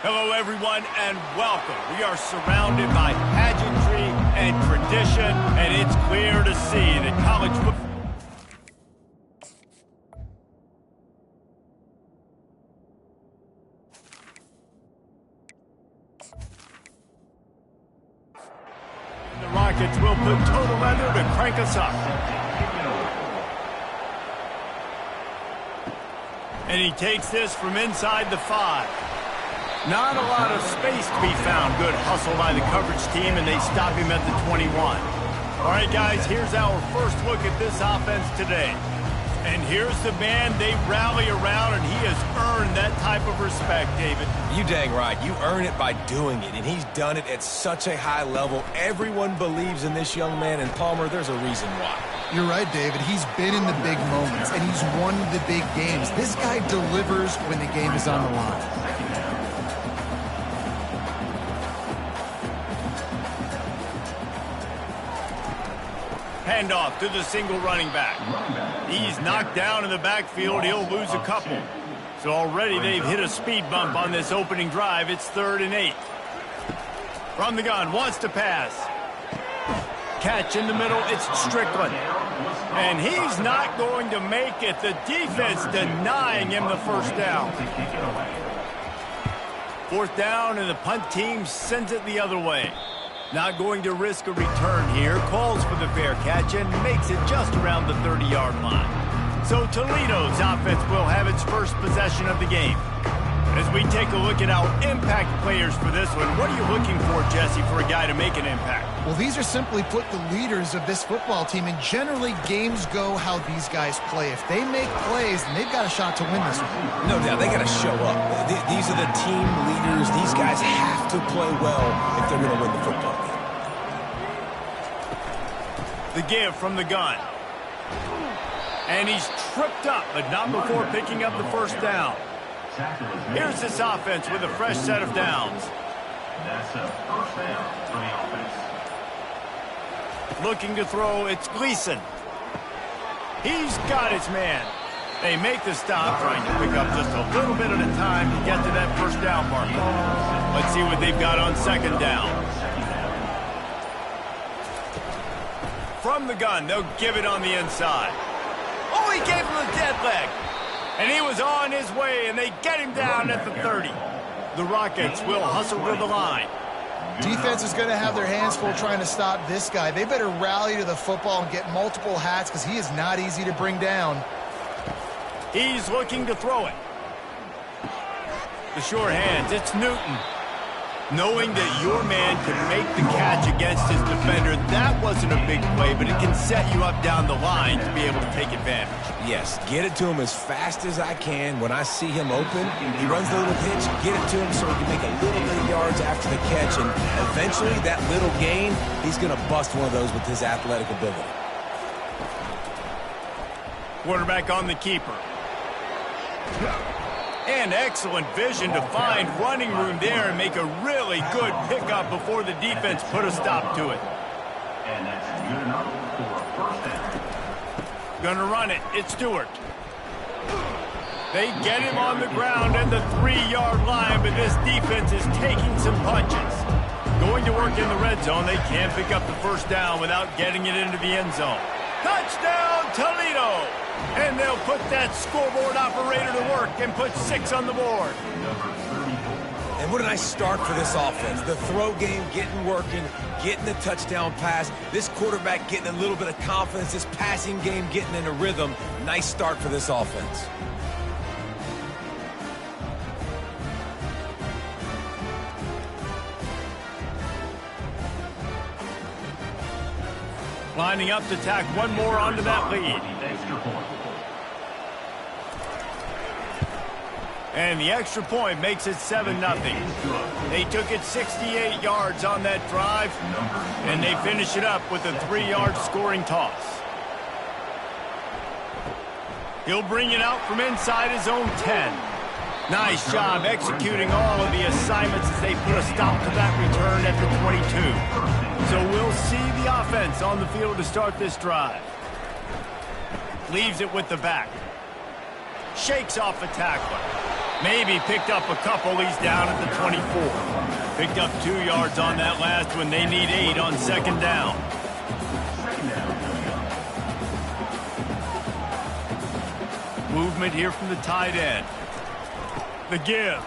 Hello, everyone, and welcome. We are surrounded by pageantry and tradition, and it's clear to see that college football... The Rockets will put total leather to crank us up. And he takes this from inside the 5. Not a lot of space to be found. Good hustle by the coverage team, and they stop him at the 21. All right, guys, here's our first look at this offense today. And here's the man they rally around, and he has earned that type of respect, David. You dang right. You earn it by doing it, and he's done it at such a high level. Everyone believes in this young man, and Palmer, there's a reason why. You're right, David. He's been in the big moments, and he's won the big games. This guy delivers when the game is on the line. Handoff to the single running back. He's knocked down in the backfield. He'll lose a couple. So already they've hit a speed bump on this opening drive. It's 3rd and 8. From the gun, wants to pass. Catch in the middle, it's Strickland. And he's not going to make it. The defense denying him the first down. 4th down, and the punt team sends it the other way. Not going to risk a return here. Calls for the fair catch and makes it just around the 30-yard line. So Toledo's offense will have its first possession of the game. As we take a look at our impact players for this one, what are you looking for, Jesse, for a guy to make an impact? Well, these are simply put the leaders of this football team, and generally games go how these guys play. If they make plays, then they've got a shot to win this one. No doubt, they got to show up. These are the team leaders. These guys have to play well if they're going to win the football game. The give from the gun. And he's tripped up, but not before picking up the first down. Here's this offense with a fresh set of downs. That's a first down for the offense. Looking to throw, it's Gleason. He's got his man. They make the stop, trying to pick up just a little bit at a time to get to that first down marker. Let's see what they've got on 2nd down. From the gun, they'll give it on the inside. Oh, he gave him a dead leg. And he was on his way, and they get him down at the 30. The Rockets will hustle to the line. Defense is going to have their hands full trying to stop this guy. They better rally to the football and get multiple hats because he is not easy to bring down. He's looking to throw it. The short hands, it's Newton. Knowing that your man can make the catch against his defender, that wasn't a big play, but it can set you up down the line to be able to take advantage. Yes, get it to him as fast as I can. When I see him open, he runs the little pitch, get it to him so he can make a little bit of yards after the catch, and eventually that little gain, he's going to bust one of those with his athletic ability. Quarterback on the keeper. And excellent vision to find running room there and make a really good pickup before the defense put a stop to it. And that's good enough for a first down. Gonna run it. It's Stewart. They get him on the ground at the 3-yard line, but this defense is taking some punches. Going to work in the red zone. They can't pick up the first down without getting it into the end zone. Touchdown, Toledo! And they'll put that scoreboard operator to work and put 6 on the board. And what a nice start for this offense. The throw game getting working, getting the touchdown pass. This quarterback getting a little bit of confidence. This passing game getting in a rhythm. Nice start for this offense. Lining up to tack one more onto that lead. And the extra point makes it 7-0. They took it 68 yards on that drive, and they finish it up with a 3-yard scoring toss. He'll bring it out from inside his own 10. Nice job executing all of the assignments as they put a stop to that return at the 22. So we'll see the offense on the field to start this drive. Leaves it with the back. Shakes off a tackler. Maybe picked up a couple. He's down at the 24. Picked up 2 yards on that last one. They need 8 on second down. Movement here from the tight end. The give.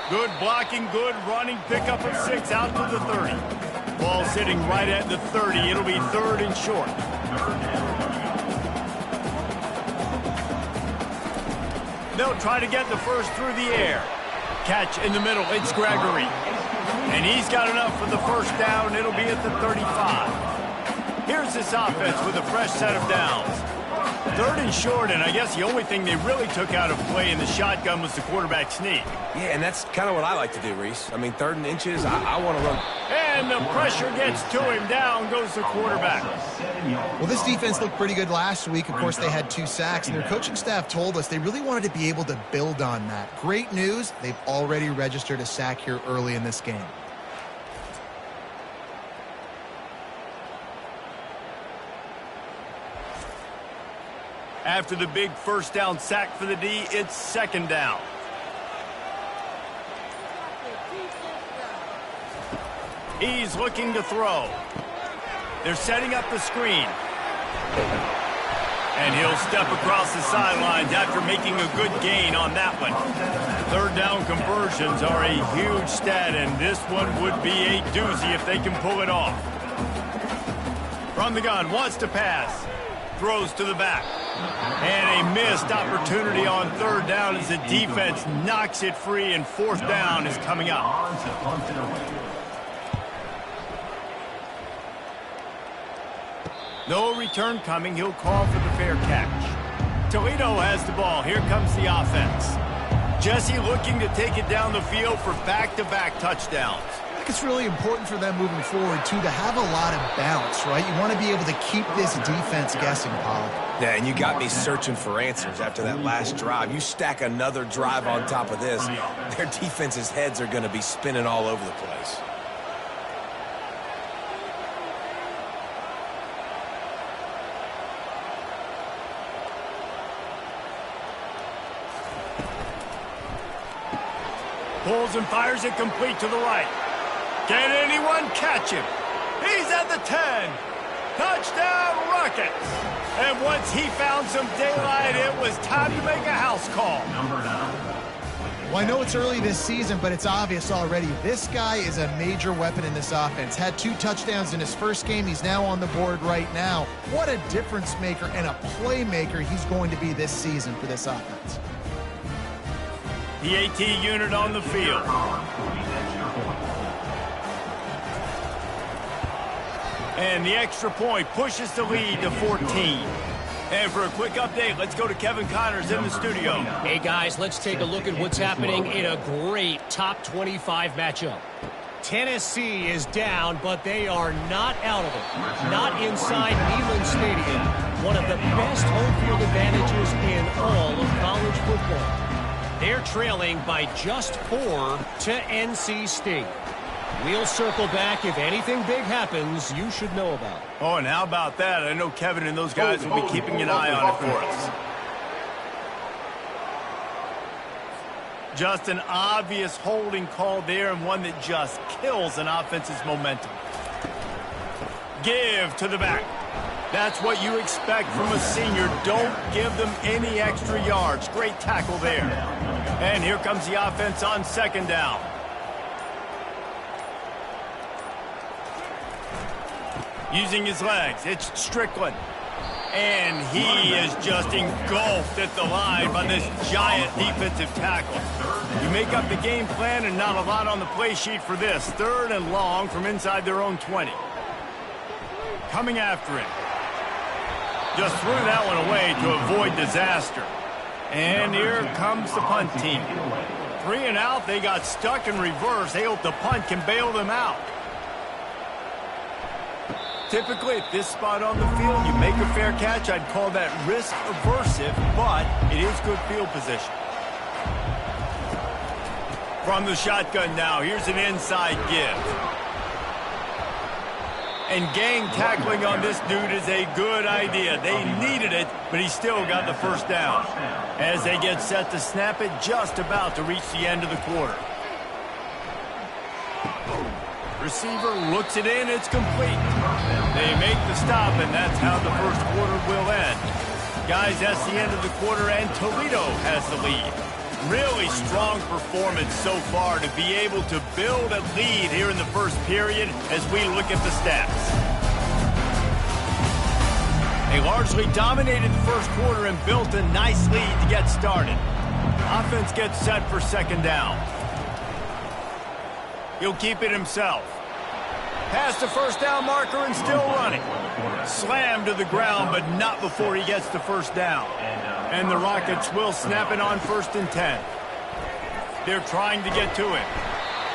Good blocking, good running. Pickup of 6 out to the 30. Ball sitting right at the 30. It'll be 3rd and short. They'll try to get the first through the air. Catch in the middle. It's Gregory. And he's got enough for the first down. It'll be at the 35. Here's this offense with a fresh set of downs. 3rd and short, and I guess the only thing they really took out of play in the shotgun was the quarterback sneak. Yeah, and that's kind of what I like to do, Reese. I mean, 3rd and inches, I want to run. And the pressure gets to him. Down goes the quarterback. Well, this defense looked pretty good last week. Of course, they had 2 sacks, and their coaching staff told us they really wanted to be able to build on that. Great news, they've already registered a sack here early in this game. After the big first down sack for the D, it's 2nd down. He's looking to throw. They're setting up the screen. And he'll step across the sidelines after making a good gain on that one. 3rd down conversions are a huge stat, and this one would be a doozy if they can pull it off. From the gun, wants to pass. Throws to the back. And a missed opportunity on 3rd down as the defense knocks it free, and 4th down is coming up. No return coming. He'll call for the fair catch. Toledo has the ball. Here comes the offense. Jesse looking to take it down the field for back-to-back touchdowns. It's really important for them moving forward, too, to have a lot of bounce, right? You want to be able to keep this defense guessing, Paul. Yeah, and you got me searching for answers after that last drive. You stack another drive on top of this, their defense's heads are going to be spinning all over the place. Pulls and fires it complete to the right. Can anyone catch him? He's at the 10. Touchdown, Rockets. And once he found some daylight, it was time to make a house call. Well, I know it's early this season, but it's obvious already. This guy is a major weapon in this offense. Had 2 touchdowns in his first game. He's now on the board right now. What a difference maker and a playmaker he's going to be this season for this offense. The AT unit on the field. And the extra point pushes the lead to 14. And for a quick update, let's go to Kevin Connors in the studio. Hey, guys, let's take a look at what's happening in a great top 25 matchup. Tennessee is down, but they are not out of it. Not inside Neyland Stadium, one of the best home field advantages in all of college football. They're trailing by just 4 to NC State. We'll circle back if anything big happens you should know about. Oh, and how about that? I know Kevin and those guys will be keeping an eye on it for us. Just an obvious holding call there, and one that just kills an offense's momentum. Give to the back. That's what you expect from a senior. Don't give them any extra yards. Great tackle there. And here comes the offense on 2nd down. Using his legs, it's Strickland. And he is just engulfed at the line by this giant defensive tackle. You make up the game plan and not a lot on the play sheet for this. 3rd and long from inside their own 20. Coming after it. Just threw that one away to avoid disaster. And here comes the punt team. 3 and out, they got stuck in reverse. They hope the punt can bail them out. Typically, at this spot on the field, you make a fair catch. I'd call that risk aversive, but it is good field position. From the shotgun now, here's an inside give. And gang tackling on this dude is a good idea. They needed it, but he still got the first down. As they get set to snap it, just about to reach the end of the quarter. Receiver looks it in, it's complete. They make the stop, and that's how the first quarter will end. Guys, that's the end of the quarter, and Toledo has the lead. Really strong performance so far to be able to build a lead here in the first period as we look at the stats. They largely dominated the first quarter and built a nice lead to get started. Offense gets set for second down. He'll keep it himself. Past the first down marker and still running. Slammed to the ground, but not before he gets the first down. And the Rockets will snap it on 1st and 10. They're trying to get to it.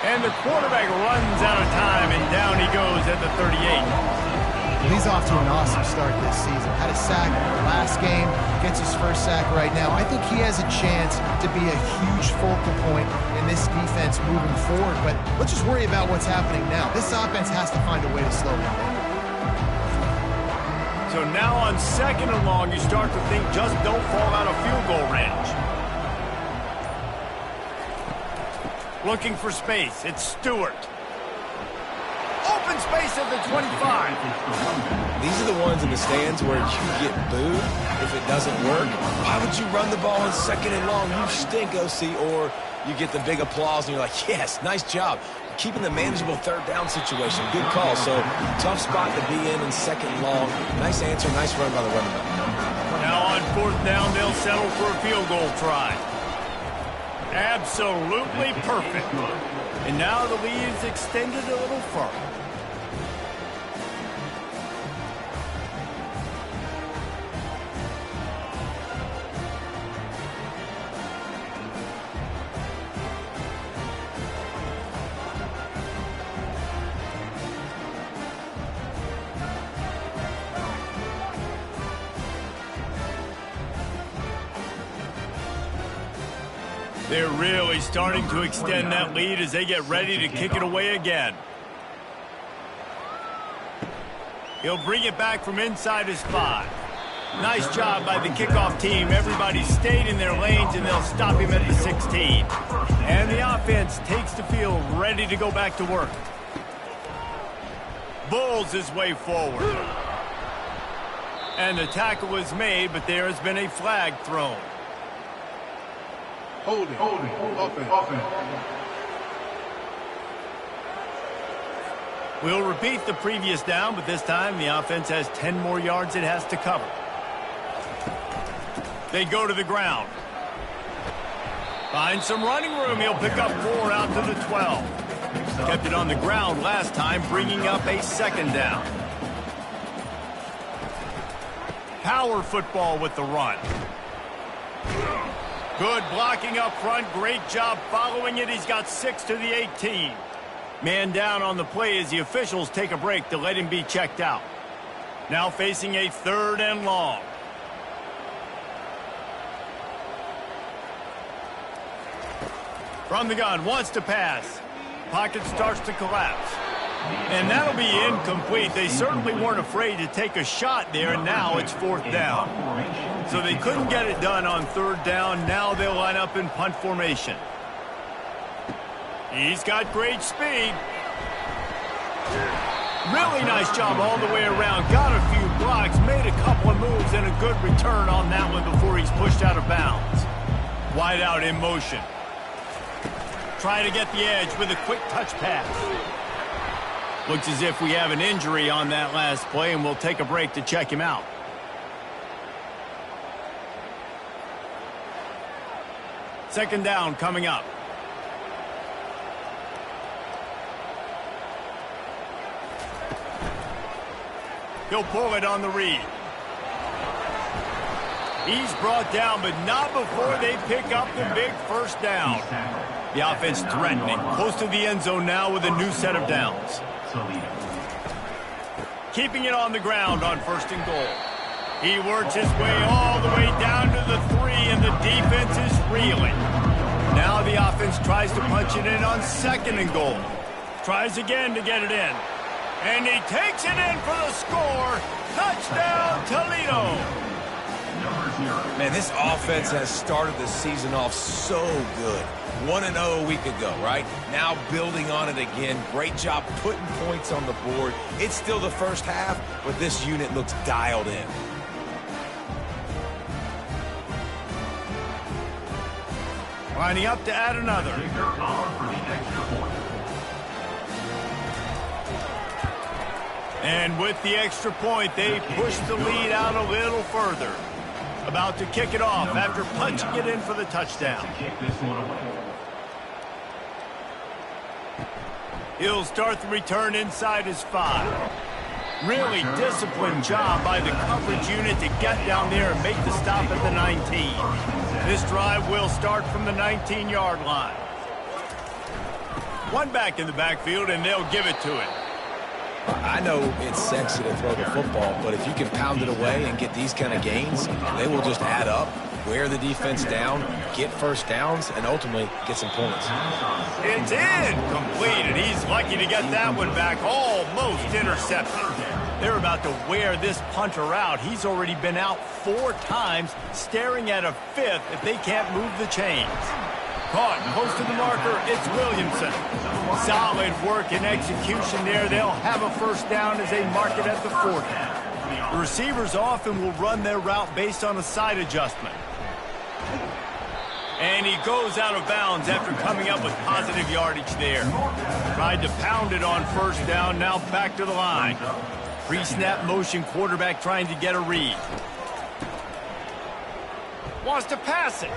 And the quarterback runs out of time, and down he goes at the 38. He's off to an awesome start this season. Had a sack last game, gets his first sack right now. I think he has a chance to be a huge focal point in this defense moving forward, but let's just worry about what's happening now. This offense has to find a way to slow him down. So now on 2nd and long, you start to think just don't fall out of field goal range. Looking for space, it's Stewart. Open space at the 25. These are the ones in the stands where you get booed if it doesn't work. Why would you run the ball on 2nd and long? You stink, OC. Or you get the big applause and you're like, yes, nice job. Keeping the manageable 3rd down situation. Good call. So tough spot to be in 2nd and long. Nice answer, nice run by the running back. Now on 4th down, they'll settle for a field goal try. Absolutely perfect. And now the lead is extended a little further. They're really starting to extend that lead as they get ready to kick it away again. He'll bring it back from inside his 5. Nice job by the kickoff team. Everybody stayed in their lanes, and they'll stop him at the 16. And the offense takes the field, ready to go back to work. Bulls his way forward. And the tackle is made, but there has been a flag thrown. Holding. Offense. We'll repeat the previous down, but this time the offense has 10 more yards it has to cover. They go to the ground. Find some running room. He'll pick up 4 out to the 12. Kept it on the ground last time, bringing up a 2nd down. Power football with the run. Good blocking up front. Great job following it. He's got 6 to the 18. Man down on the play as the officials take a break to let him be checked out. Now facing a 3rd and long. From the gun, wants to pass. Pocket starts to collapse. And that'll be incomplete. They certainly weren't afraid to take a shot there, and now it's 4th down. So they couldn't get it done on 3rd down. Now they'll line up in punt formation. He's got great speed. Really nice job all the way around. Got a few blocks, made a couple of moves, and a good return on that one before he's pushed out of bounds. Wide out in motion. Trying to get the edge with a quick touch pass. Looks as if we have an injury on that last play, and we'll take a break to check him out. Second down coming up. He'll pull it on the read. He's brought down, but not before they pick up the big first down. The offense threatening, close to the end zone now with a new set of downs. Keeping it on the ground on 1st and goal. He works his way all the way down to the 3, and the defense is reeling. Now the offense tries to punch it in on 2nd and goal. Tries again to get it in. And he takes it in for the score. Touchdown, Toledo. Man, this offense has started the season off so good. 1-0 a week ago, right? Now building on it again. Great job putting points on the board. It's still the first half, but this unit looks dialed in. Lining up to add another. And with the extra point, they push the lead out a little further. About to kick it off after punching it in for the touchdown. He'll start the return inside his 5. Really disciplined job by the coverage unit to get down there and make the stop at the 19. This drive will start from the 19-yard line. One back in the backfield, and they'll give it to it. I know it's sexy to throw the football, but if you can pound it away and get these kind of gains, they will just add up, wear the defense down, get first downs, and ultimately get some points. It's incomplete, and he's lucky to get that one back, almost intercepted. They're about to wear this punter out. He's already been out 4 times, staring at a 5th if they can't move the chains. Caught close to the marker, it's Williamson. Solid work and execution there. They'll have a first down as they mark it at the 40. The receivers often will run their route based on a side adjustment. And he goes out of bounds after coming up with positive yardage there. Tried to pound it on first down, now back to the line. Pre-snap motion, quarterback trying to get a read. Wants to pass it.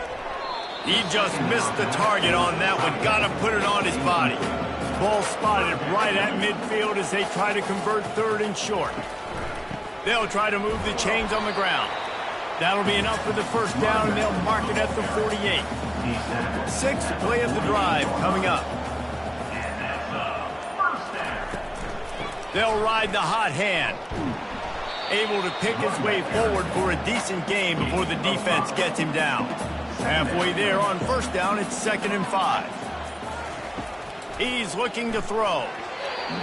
He just missed the target on that one. Got to put it on his body. Ball spotted right at midfield as they try to convert 3rd and short. They'll try to move the chains on the ground. That'll be enough for the first down, and they'll mark it at the 48. 6th play of the drive coming up. They'll ride the hot hand. Able to pick his way forward for a decent game before the defense gets him down. Halfway there on first down, it's 2nd and 5. He's looking to throw.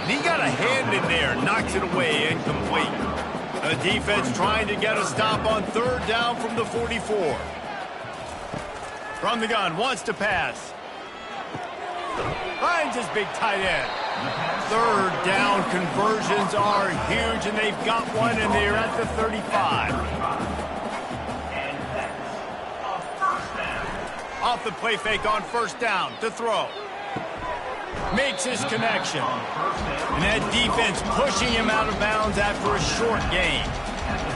He got a hand in there, knocks it away, incomplete. The defense trying to get a stop on 3rd down from the 44. From the gun, wants to pass. Finds his big tight end. 3rd down conversions are huge, and they've got one, and they're at the 35. Off the play fake on first down to throw. Makes his connection. And that defense pushing him out of bounds after a short gain.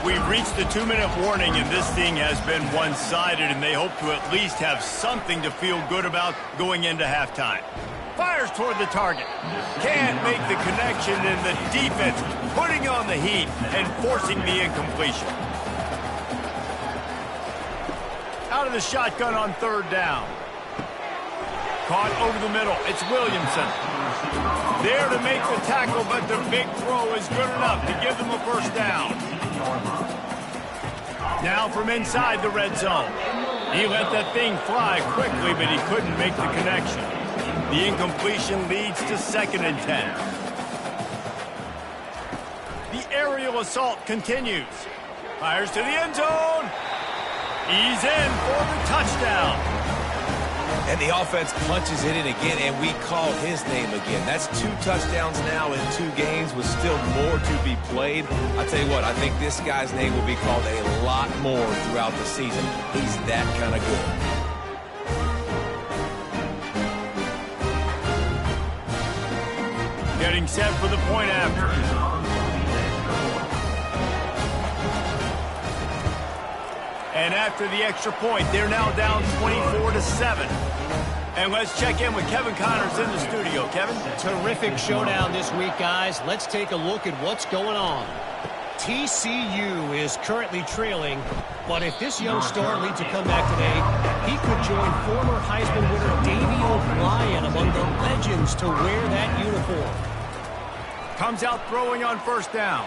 We've reached the 2-minute warning, and this thing has been one-sided, and they hope to at least have something to feel good about going into halftime. Fires toward the target. Can't make the connection, and the defense putting on the heat and forcing the incompletion. Out of the shotgun on 3rd down. Caught over the middle. It's Williamson. There to make the tackle, but the big throw is good enough to give them a first down. Now from inside the red zone. He let that thing fly quickly, but he couldn't make the connection. The incompletion leads to 2nd and 10. The aerial assault continues. Fires to the end zone. He's in for the touchdown. And the offense punches it in again, and we call his name again. That's 2 touchdowns now in 2 games with still more to be played. I tell you what, I think this guy's name will be called a lot more throughout the season. He's that kind of good. Getting set for the point after. And after the extra point, they're now down 24-7. And let's check in with Kevin Connors in the studio. Kevin? Terrific showdown this week, guys. Let's take a look at what's going on. TCU is currently trailing, but if this young star leads a comeback today, he could join former Heisman winner Davey O'Brien among the legends to wear that uniform. Comes out throwing on first down.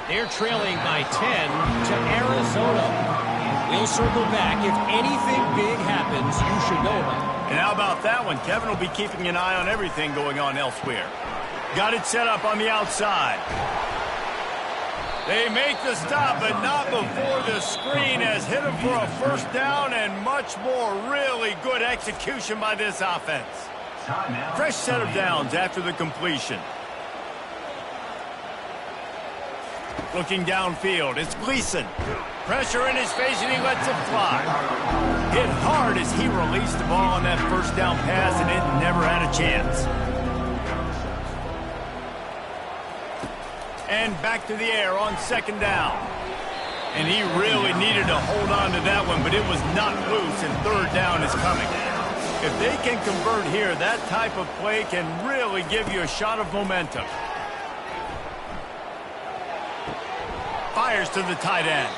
They're trailing by 10 to Arizona. We'll circle back. If anything big happens, you should know about it. And how about that one? Kevin will be keeping an eye on everything going on elsewhere. Got it set up on the outside. They make the stop, but not before the screen has hit him for a first down and much more. Really good execution by this offense. Fresh set of downs after the completion. Looking downfield, it's Gleason. Pressure in his face, and he lets it fly. Hit hard as he released the ball on that first down pass, and it never had a chance. And back to the air on second down. And he really needed to hold on to that one, but it was not loose, and third down is coming. If they can convert here, that type of play can really give you a shot of momentum. Fires to the tight end.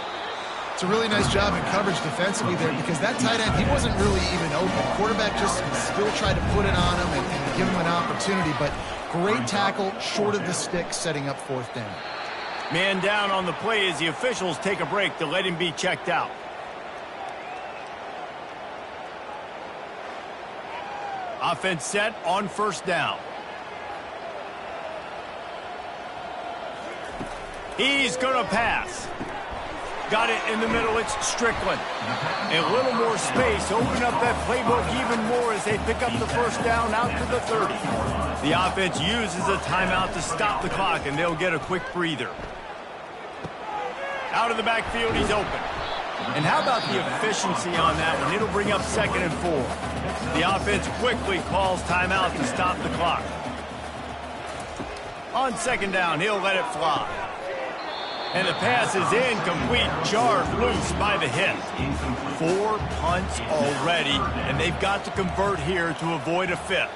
It's a really nice job in coverage defensively there because that tight end, he wasn't really even open. Quarterback just still tried to put it on him and give him an opportunity, but great tackle, short of the stick, setting up fourth down. Man down on the play as the officials take a break to let him be checked out. Offense set on first down. He's going to pass. Got it in the middle. It's Strickland. A little more space. Open up that playbook even more as they pick up the first down out to the 30. The offense uses a timeout to stop the clock, and they'll get a quick breather. Out of the backfield, he's open. And how about the efficiency on that one? It'll bring up 2nd and 4. The offense quickly calls timeout to stop the clock. On second down, he'll let it fly. And the pass is incomplete, jarred loose by the hit. 4 punts already, and they've got to convert here to avoid a 5th.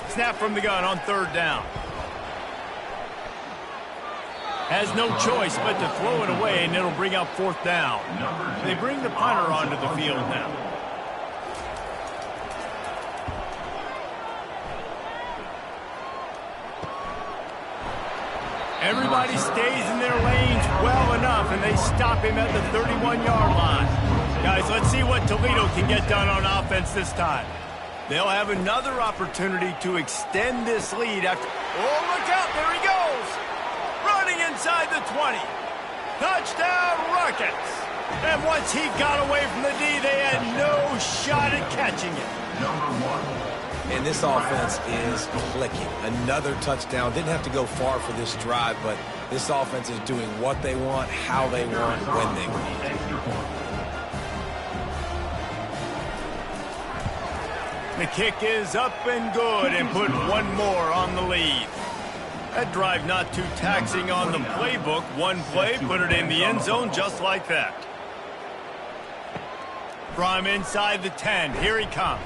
Snap from the gun on third down. Has no choice but to throw it away, and it'll bring up fourth down. They bring the punter onto the field now. Everybody stays in their lanes well enough, and they stop him at the 31-yard line. Guys, let's see what Toledo can get done on offense this time. They'll have another opportunity to extend this lead after... Oh, look out, there he goes! Running inside the 20. Touchdown, Rockets! And once he got away from the D, they had no shot at catching it. Number 1. And this offense is clicking. Another touchdown. Didn't have to go far for this drive, but this offense is doing what they want, how they want, when they want. The kick is up and good, and put one more on the lead. That drive not too taxing on the playbook. One play, put it in the end zone just like that. From inside the 10, here he comes.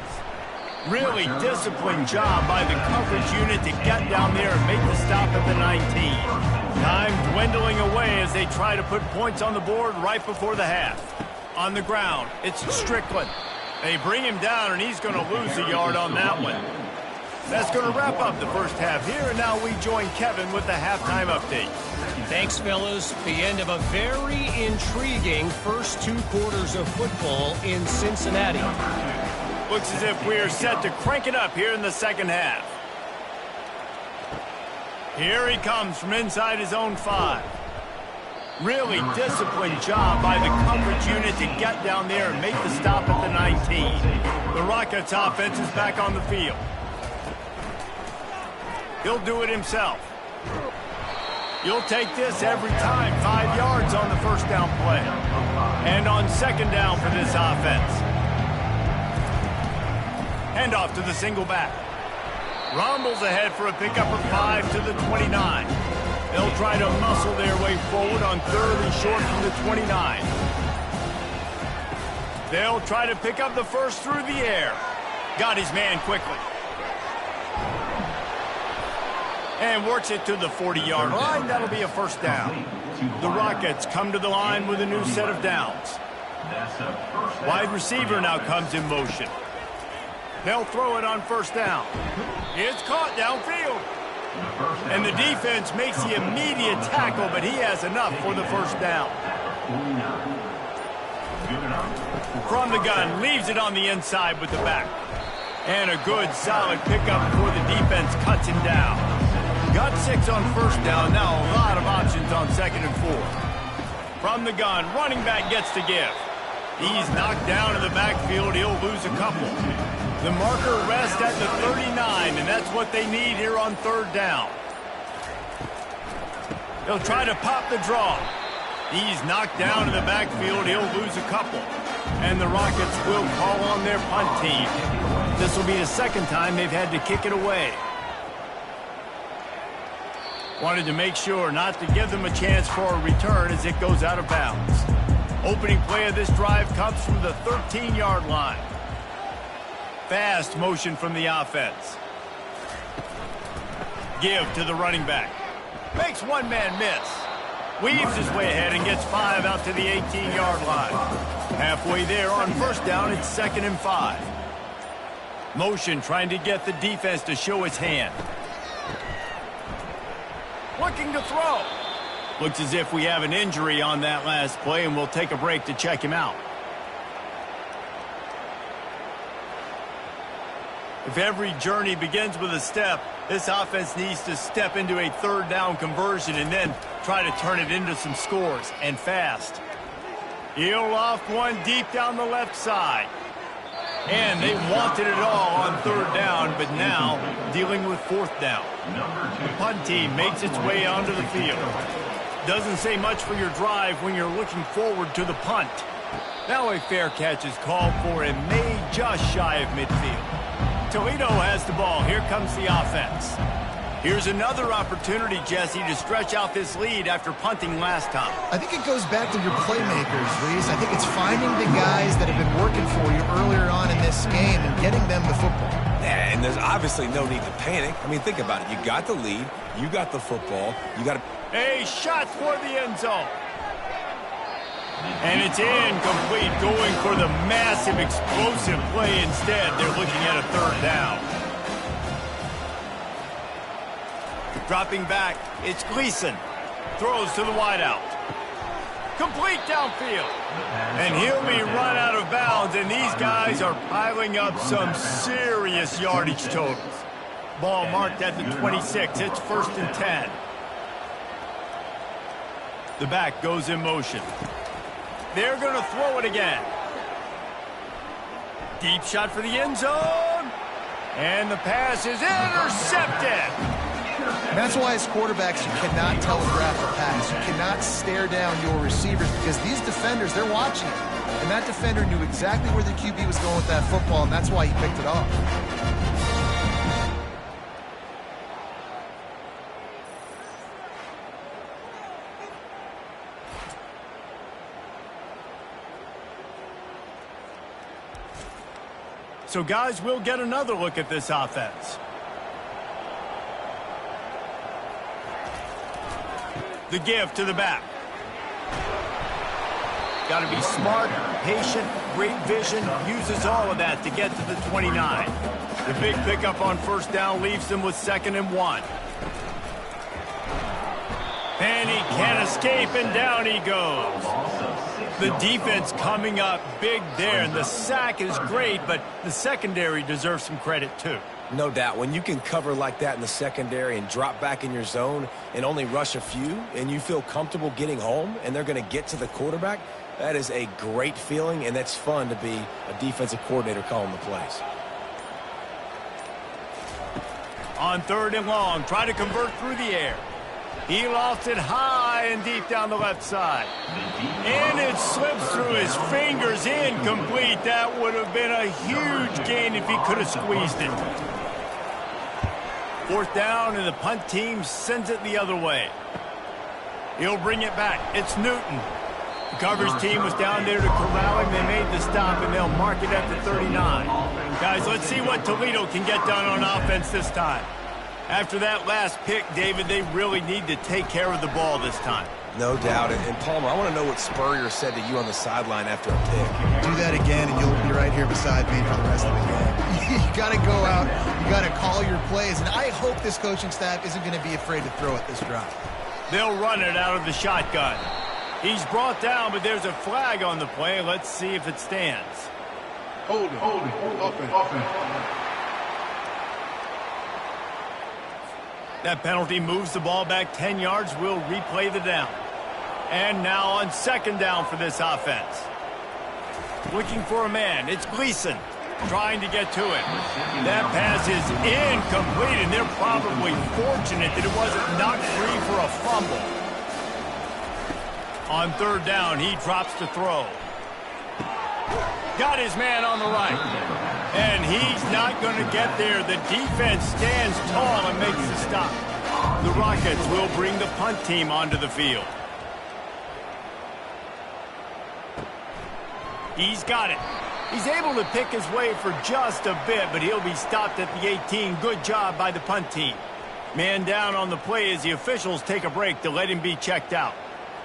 Really disciplined job by the coverage unit to get down there and make the stop at the 19. Time dwindling away as they try to put points on the board right before the half. On the ground, it's Strickland. They bring him down, and he's going to lose a yard on that one. That's going to wrap up the first half here, and now we join Kevin with the halftime update. Thanks, fellas. The end of a very intriguing first 2 quarters of football in Cincinnati. Looks as if we are set to crank it up here in the second half. Here he comes from inside his own 5. Really disciplined job by the coverage unit to get down there and make the stop at the 19. The Rockets offense is back on the field. He'll do it himself. You'll take this every time. 5 yards on the first down play. And on second down for this offense. Handoff to the single back. Rumbles ahead for a pickup of 5 to the 29. They'll try to muscle their way forward on third and short from the 29. They'll try to pick up the first through the air. Got his man quickly. And works it to the 40-yard line. That'll be a first down. The Rockets come to the line with a new set of downs. Wide receiver now comes in motion. They'll throw it on first down. It's caught downfield. And the defense makes the immediate tackle, but he has enough for the first down. From the gun, leaves it on the inside with the back. And a good, solid pickup before the defense cuts him down. Got 6 on first down. Now a lot of options on 2nd and 4. From the gun, running back gets to give. He's knocked down in the backfield. He'll lose a couple. The marker rests at the 39, and that's what they need here on 3rd down. He'll try to pop the draw. He's knocked down in the backfield. He'll lose a couple. And the Rockets will call on their punt team. This will be the 2nd time they've had to kick it away. Wanted to make sure not to give them a chance for a return as it goes out of bounds. Opening play of this drive comes from the 13-yard line. Fast motion from the offense. Give to the running back. Makes one man miss. Weaves his way ahead and gets 5 out to the 18-yard line. Halfway there on 1st down, it's 2nd and 5. Motion trying to get the defense to show its hand. Looking to throw. Looks as if we have an injury on that last play, and we'll take a break to check him out. If every journey begins with a step, this offense needs to step into a 3rd down conversion and then try to turn it into some scores, and fast. He'll loft one deep down the left side. And they wanted it all on 3rd down, but now dealing with 4th down. The punt team makes its way onto the field. Doesn't say much for your drive when you're looking forward to the punt. Now a fair catch is called for and made just shy of midfield. Toledo has the ball. Here comes the offense. Here's another opportunity, Jesse, to stretch out this lead after punting last time. I think it goes back to your playmakers, Reese. I think it's finding the guys that have been working for you earlier on in this game and getting them the football. Yeah, and there's obviously no need to panic. I mean, think about it. You got the lead. You got the football. You got a shot for the end zone. And it's incomplete, going for the massive, explosive play instead. They're looking at a 3rd down. Dropping back, it's Gleason. Throws to the wideout. Complete downfield. And he'll be run out of bounds, and these guys are piling up some serious yardage totals. Ball marked at the 26. It's 1st and 10. The back goes in motion. They're going to throw it again. Deep shot for the end zone. And the pass is intercepted. That's why as quarterbacks you cannot telegraph a pass. You cannot stare down your receivers because these defenders, they're watching it. And that defender knew exactly where the QB was going with that football, and that's why he picked it off. So, guys, we'll get another look at this offense. The give to the back. Got to be smart, patient, great vision, uses all of that to get to the 29. The big pickup on 1st down leaves them with 2nd and 1. And he can't escape, and down he goes. The defense coming up big there, and the sack is great, but the secondary deserves some credit too. no doubt. When you can cover like that in the secondary and drop back in your zone and only rush a few, and you feel comfortable getting home, and they're going to get to the quarterback, that is a great feeling, and that's fun to be a defensive coordinator calling the plays. On 3rd and long, try to convert through the air. He lofts it high and deep down the left side. And it slips through his fingers, incomplete. That would have been a huge gain if he could have squeezed it. 4th down, and the punt team sends it the other way. He'll bring it back. It's Newton. The coverage team was down there to corral him. They made the stop, and they'll mark it at the 39. Guys, let's see what Toledo can get done on offense this time. After that last pick, David, they really need to take care of the ball this time. No doubt. And Palmer, I want to know what Spurrier said to you on the sideline after a pick. Do that again, and you'll be right here beside me for the rest of the game. You got to go out. You got to call your plays. And I hope this coaching staff isn't going to be afraid to throw it this drive. They'll run it out of the shotgun. He's brought down, but there's a flag on the play. Let's see if it stands. Hold it. Offense. That penalty moves the ball back 10 yards. We'll replay the down. And now on second down for this offense. Looking for a man. It's Gleason trying to get to it. That pass is incomplete, and they're probably fortunate that it wasn't knocked free for a fumble. On third down, he drops to throw. Got his man on the right. And he's not going to get there. The defense stands tall and makes the stop. The Rockets will bring the punt team onto the field. He's got it. He's able to pick his way for just a bit, but he'll be stopped at the 18. Good job by the punt team. Man down on the play as the officials take a break to let him be checked out.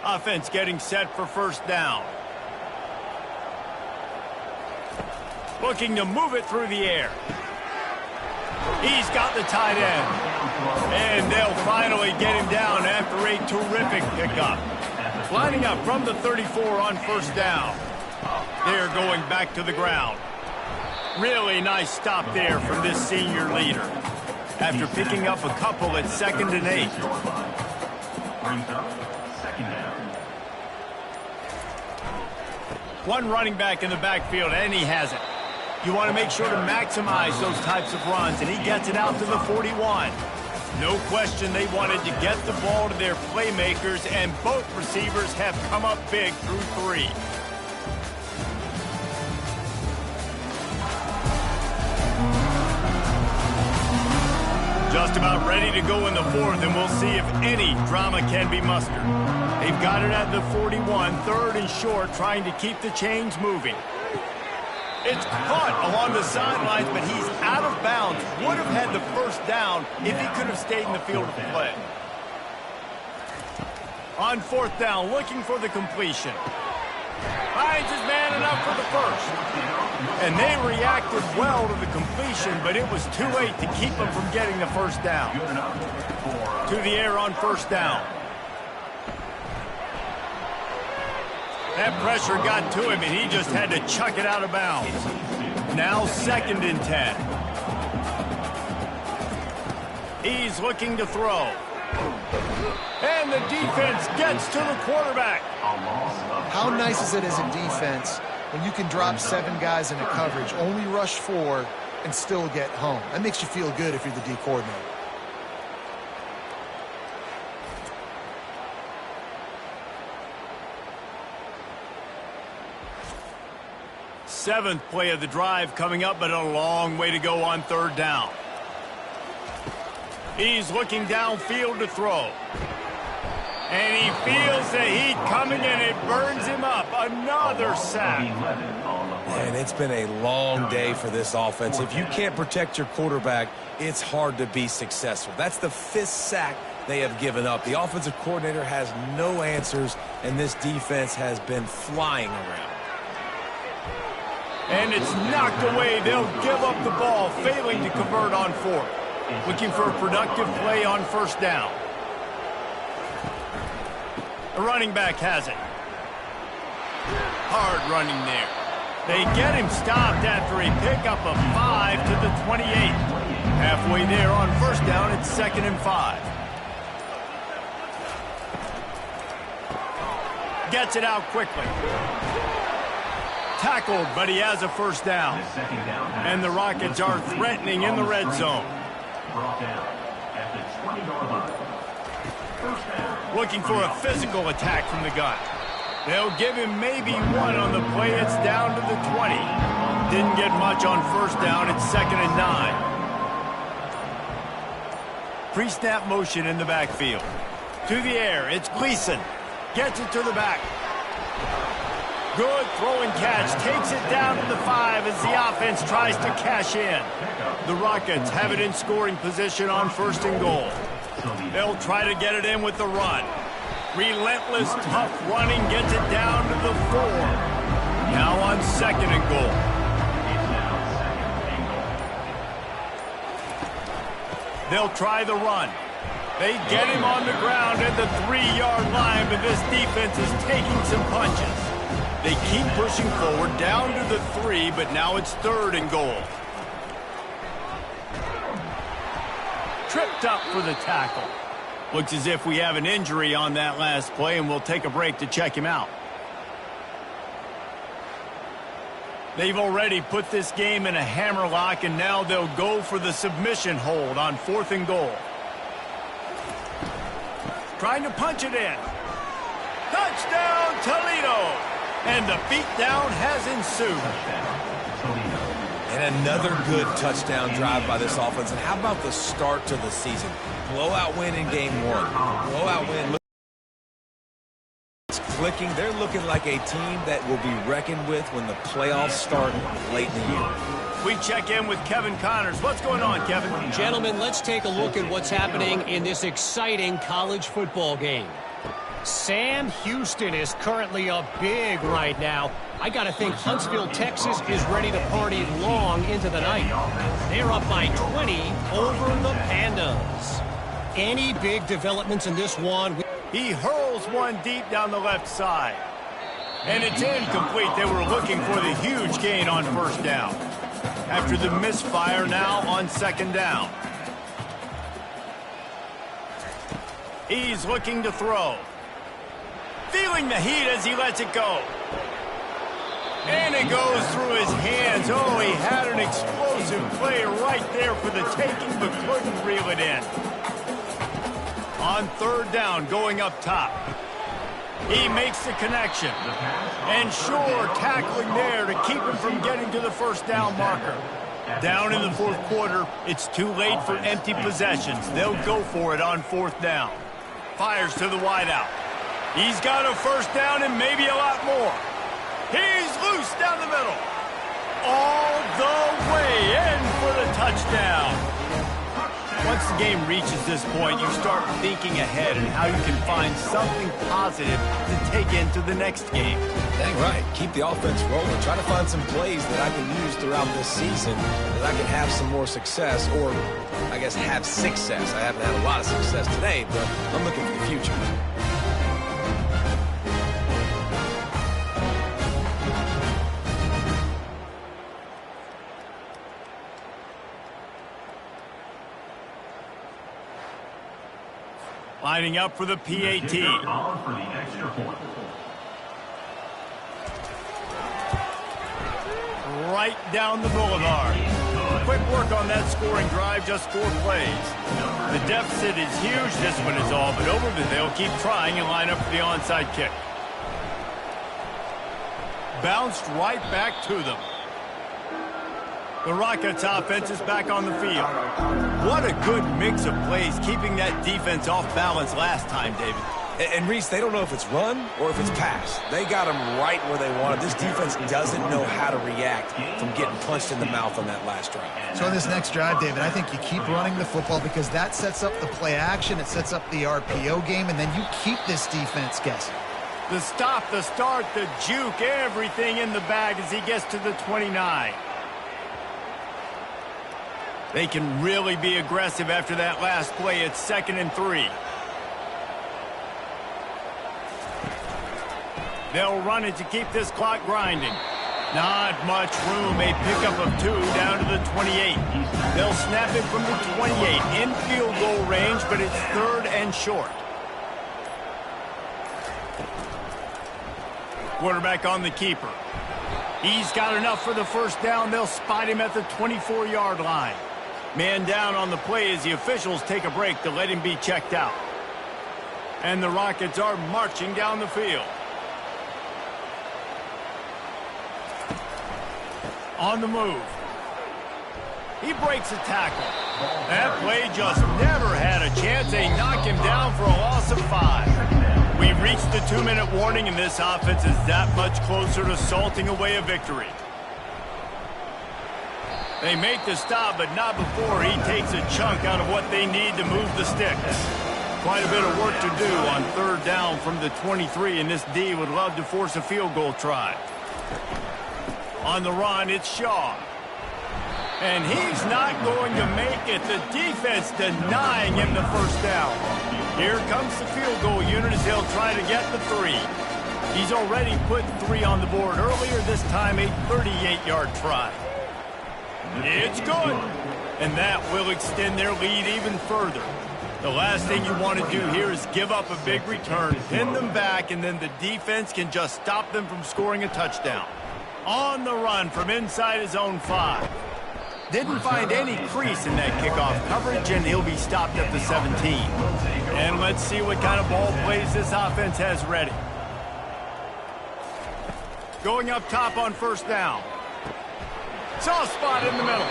Offense getting set for first down. Looking to move it through the air. He's got the tight end. And they'll finally get him down after a terrific pickup. Lining up from the 34 on first down. They're going back to the ground. Really nice stop there from this senior leader. After picking up a couple at 2nd and 8. One running back in the backfield, and he has it. You want to make sure to maximize those types of runs, and he gets it out to the 41. No question they wanted to get the ball to their playmakers, and both receivers have come up big through 3. Just about ready to go in the 4th, and we'll see if any drama can be mustered. They've got it at the 41, 3rd and short, trying to keep the chains moving. It's caught along the sidelines, but he's out of bounds. Would have had the first down if he could have stayed in the field of play. On 4th down, looking for the completion. Finds his man enough for the first. And they reacted well to the completion, but it was too late to keep them from getting the first down. To the air on first down. That pressure got to him, and he just had to chuck it out of bounds. Now 2nd and 10. He's looking to throw. And the defense gets to the quarterback. How nice is it as a defense when you can drop 7 guys into coverage, only rush 4, and still get home? That makes you feel good if you're the D coordinator. Seventh play of the drive coming up, but a long way to go on 3rd down. He's looking downfield to throw. And he feels the heat coming, and it burns him up. Another sack. And it's been a long day for this offense. If you can't protect your quarterback, it's hard to be successful. That's the 5th sack they have given up. The offensive coordinator has no answers, and this defense has been flying around. And it's knocked away. They'll give up the ball, failing to convert on 4th. Looking for a productive play on first down. The running back has it. Hard running there. They get him stopped after a pickup of 5 to the 28. Halfway there on first down, it's 2nd and 5. Gets it out quickly. Tackled, but he has a first down. And the Rockets are threatening in the red zone. Looking for a physical attack from the gun. They'll give him maybe 1 on the play. It's down to the 20. Didn't get much on first down. It's 2nd and 9. Pre-snap motion in the backfield. To the air, it's Gleason. Gets it to the back. Good throw and catch. Takes it down to the 5 as the offense tries to cash in. The Rockets have it in scoring position on 1st and goal. They'll try to get it in with the run. Relentless, tough running gets it down to the 4. Now on 2nd and goal. They'll try the run. They get him on the ground at the 3-yard line, but this defense is taking some punches. They keep pushing forward down to the 3, but now it's 3rd and goal. tripped up for the tackle. Looks as if we have an injury on that last play, and we'll take a break to check him out. They've already put this game in a hammerlock, and now they'll go for the submission hold on 4th and goal. Trying to punch it in. Touchdown, Toledo! And the beatdown has ensued. And another good touchdown drive by this offense. And how about the start to the season? Blowout win in game 1. Blowout win. It's clicking. They're looking like a team that will be reckoned with when the playoffs start late in the year. We check in with Kevin Connors. What's going on, Kevin? Gentlemen, let's take a look at what's happening in this exciting college football game. Sam Houston is currently up big right now. I got to think Huntsville, Texas is ready to party long into the night. They're up by 20 over the Pandas. Any big developments in this one? He hurls one deep down the left side. And it's incomplete. They were looking for the huge gain on 1st down. After the misfire, now on 2nd down. He's looking to throw. Feeling the heat as he lets it go. And it goes through his hands. Oh, he had an explosive play right there for the taking, but couldn't reel it in. On 3rd down, going up top. He makes the connection. And Shore tackling there to keep him from getting to the 1st down marker. Down in the 4th quarter, it's too late for empty possessions. They'll go for it on 4th down. Fires to the wideout. He's got a 1st down and maybe a lot more. He's loose down the middle. All the way in for the touchdown. Once the game reaches this point, you start thinking ahead and how you can find something positive to take into the next game. Dang right. Keep the offense rolling. Try to find some plays that I can use throughout this season that I can have some more success, or I guess have success. I haven't had a lot of success today, but I'm looking for the future. Lining up for the PAT. For the extra point. Right down the boulevard. Quick work on that scoring drive, just 4 plays. The deficit is huge. This one is all but over, but they'll keep trying and line up for the onside kick. Bounced right back to them. The Rockets offense is back on the field. What a good mix of plays, keeping that defense off balance last time, David. And Reese, they don't know if it's run or if it's pass. They got them right where they wanted. This defense doesn't know how to react from getting punched in the mouth on that last drive. So in this next drive, David, I think you keep running the football because that sets up the play action, it sets up the RPO game, and then you keep this defense guessing. The stop, the start, the juke, everything in the bag as he gets to the 29. They can really be aggressive after that last play. It's 2nd and 3. They'll run it to keep this clock grinding. Not much room. A pickup of 2 down to the 28. They'll snap it from the 28 in field goal range, but it's 3rd and short. Quarterback on the keeper. He's got enough for the 1st down. They'll spot him at the 24-yard line. Man down on the play as the officials take a break to let him be checked out. And the Rockets are marching down the field. On the move. He breaks a tackle. That play just never had a chance. They knock him down for a loss of 5. We've reached the 2-minute warning, and this offense is that much closer to salting away a victory. They make the stop, but not before he takes a chunk out of what they need to move the sticks. Quite a bit of work to do on 3rd down from the 23, and this D would love to force a field goal try. On the run, it's Shaw. And he's not going to make it. The defense denying him the 1st down. Here comes the field goal unit as they'll try to get the 3. He's already put 3 on the board earlier, this time a 38-yard try. It's good. and that will extend their lead even further. The last thing you want to do here is give up a big return, pin them back, and then the defense can just stop them from scoring a touchdown. On the run from inside his own 5. Didn't find any crease in that kickoff coverage, and he'll be stopped at the 17. And let's see what kind of ball plays this offense has ready. Going up top on first down. Soft spot in the middle.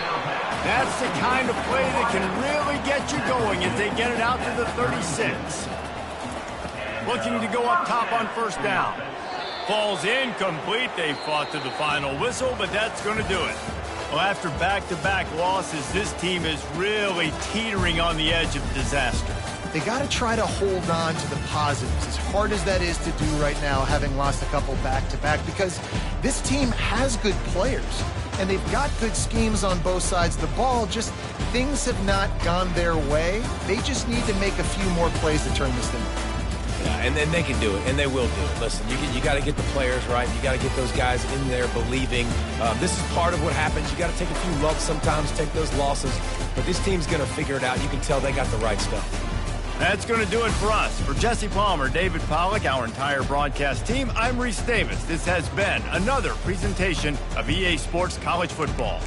That's the kind of play that can really get you going as they get it out to the 36. Looking to go up top on first down. Falls incomplete. They fought to the final whistle, but that's going to do it. Well, after back-to-back losses, this team is really teetering on the edge of disaster. They got to try to hold on to the positives, as hard as that is to do right now, having lost a couple back-to-back, because this team has good players, and they've got good schemes on both sides of the ball. Just things have not gone their way. They just need to make a few more plays to turn this thing around. Yeah, and then they can do it, and they will do it. Listen, you got to get the players right. You got to get those guys in there believing. This is part of what happens. You got to take a few lumps sometimes, take those losses, but this team's going to figure it out. You can tell they got the right stuff. That's going to do it for us. For Jesse Palmer, David Pollack, our entire broadcast team, I'm Reese Davis. This has been another presentation of EA Sports College Football.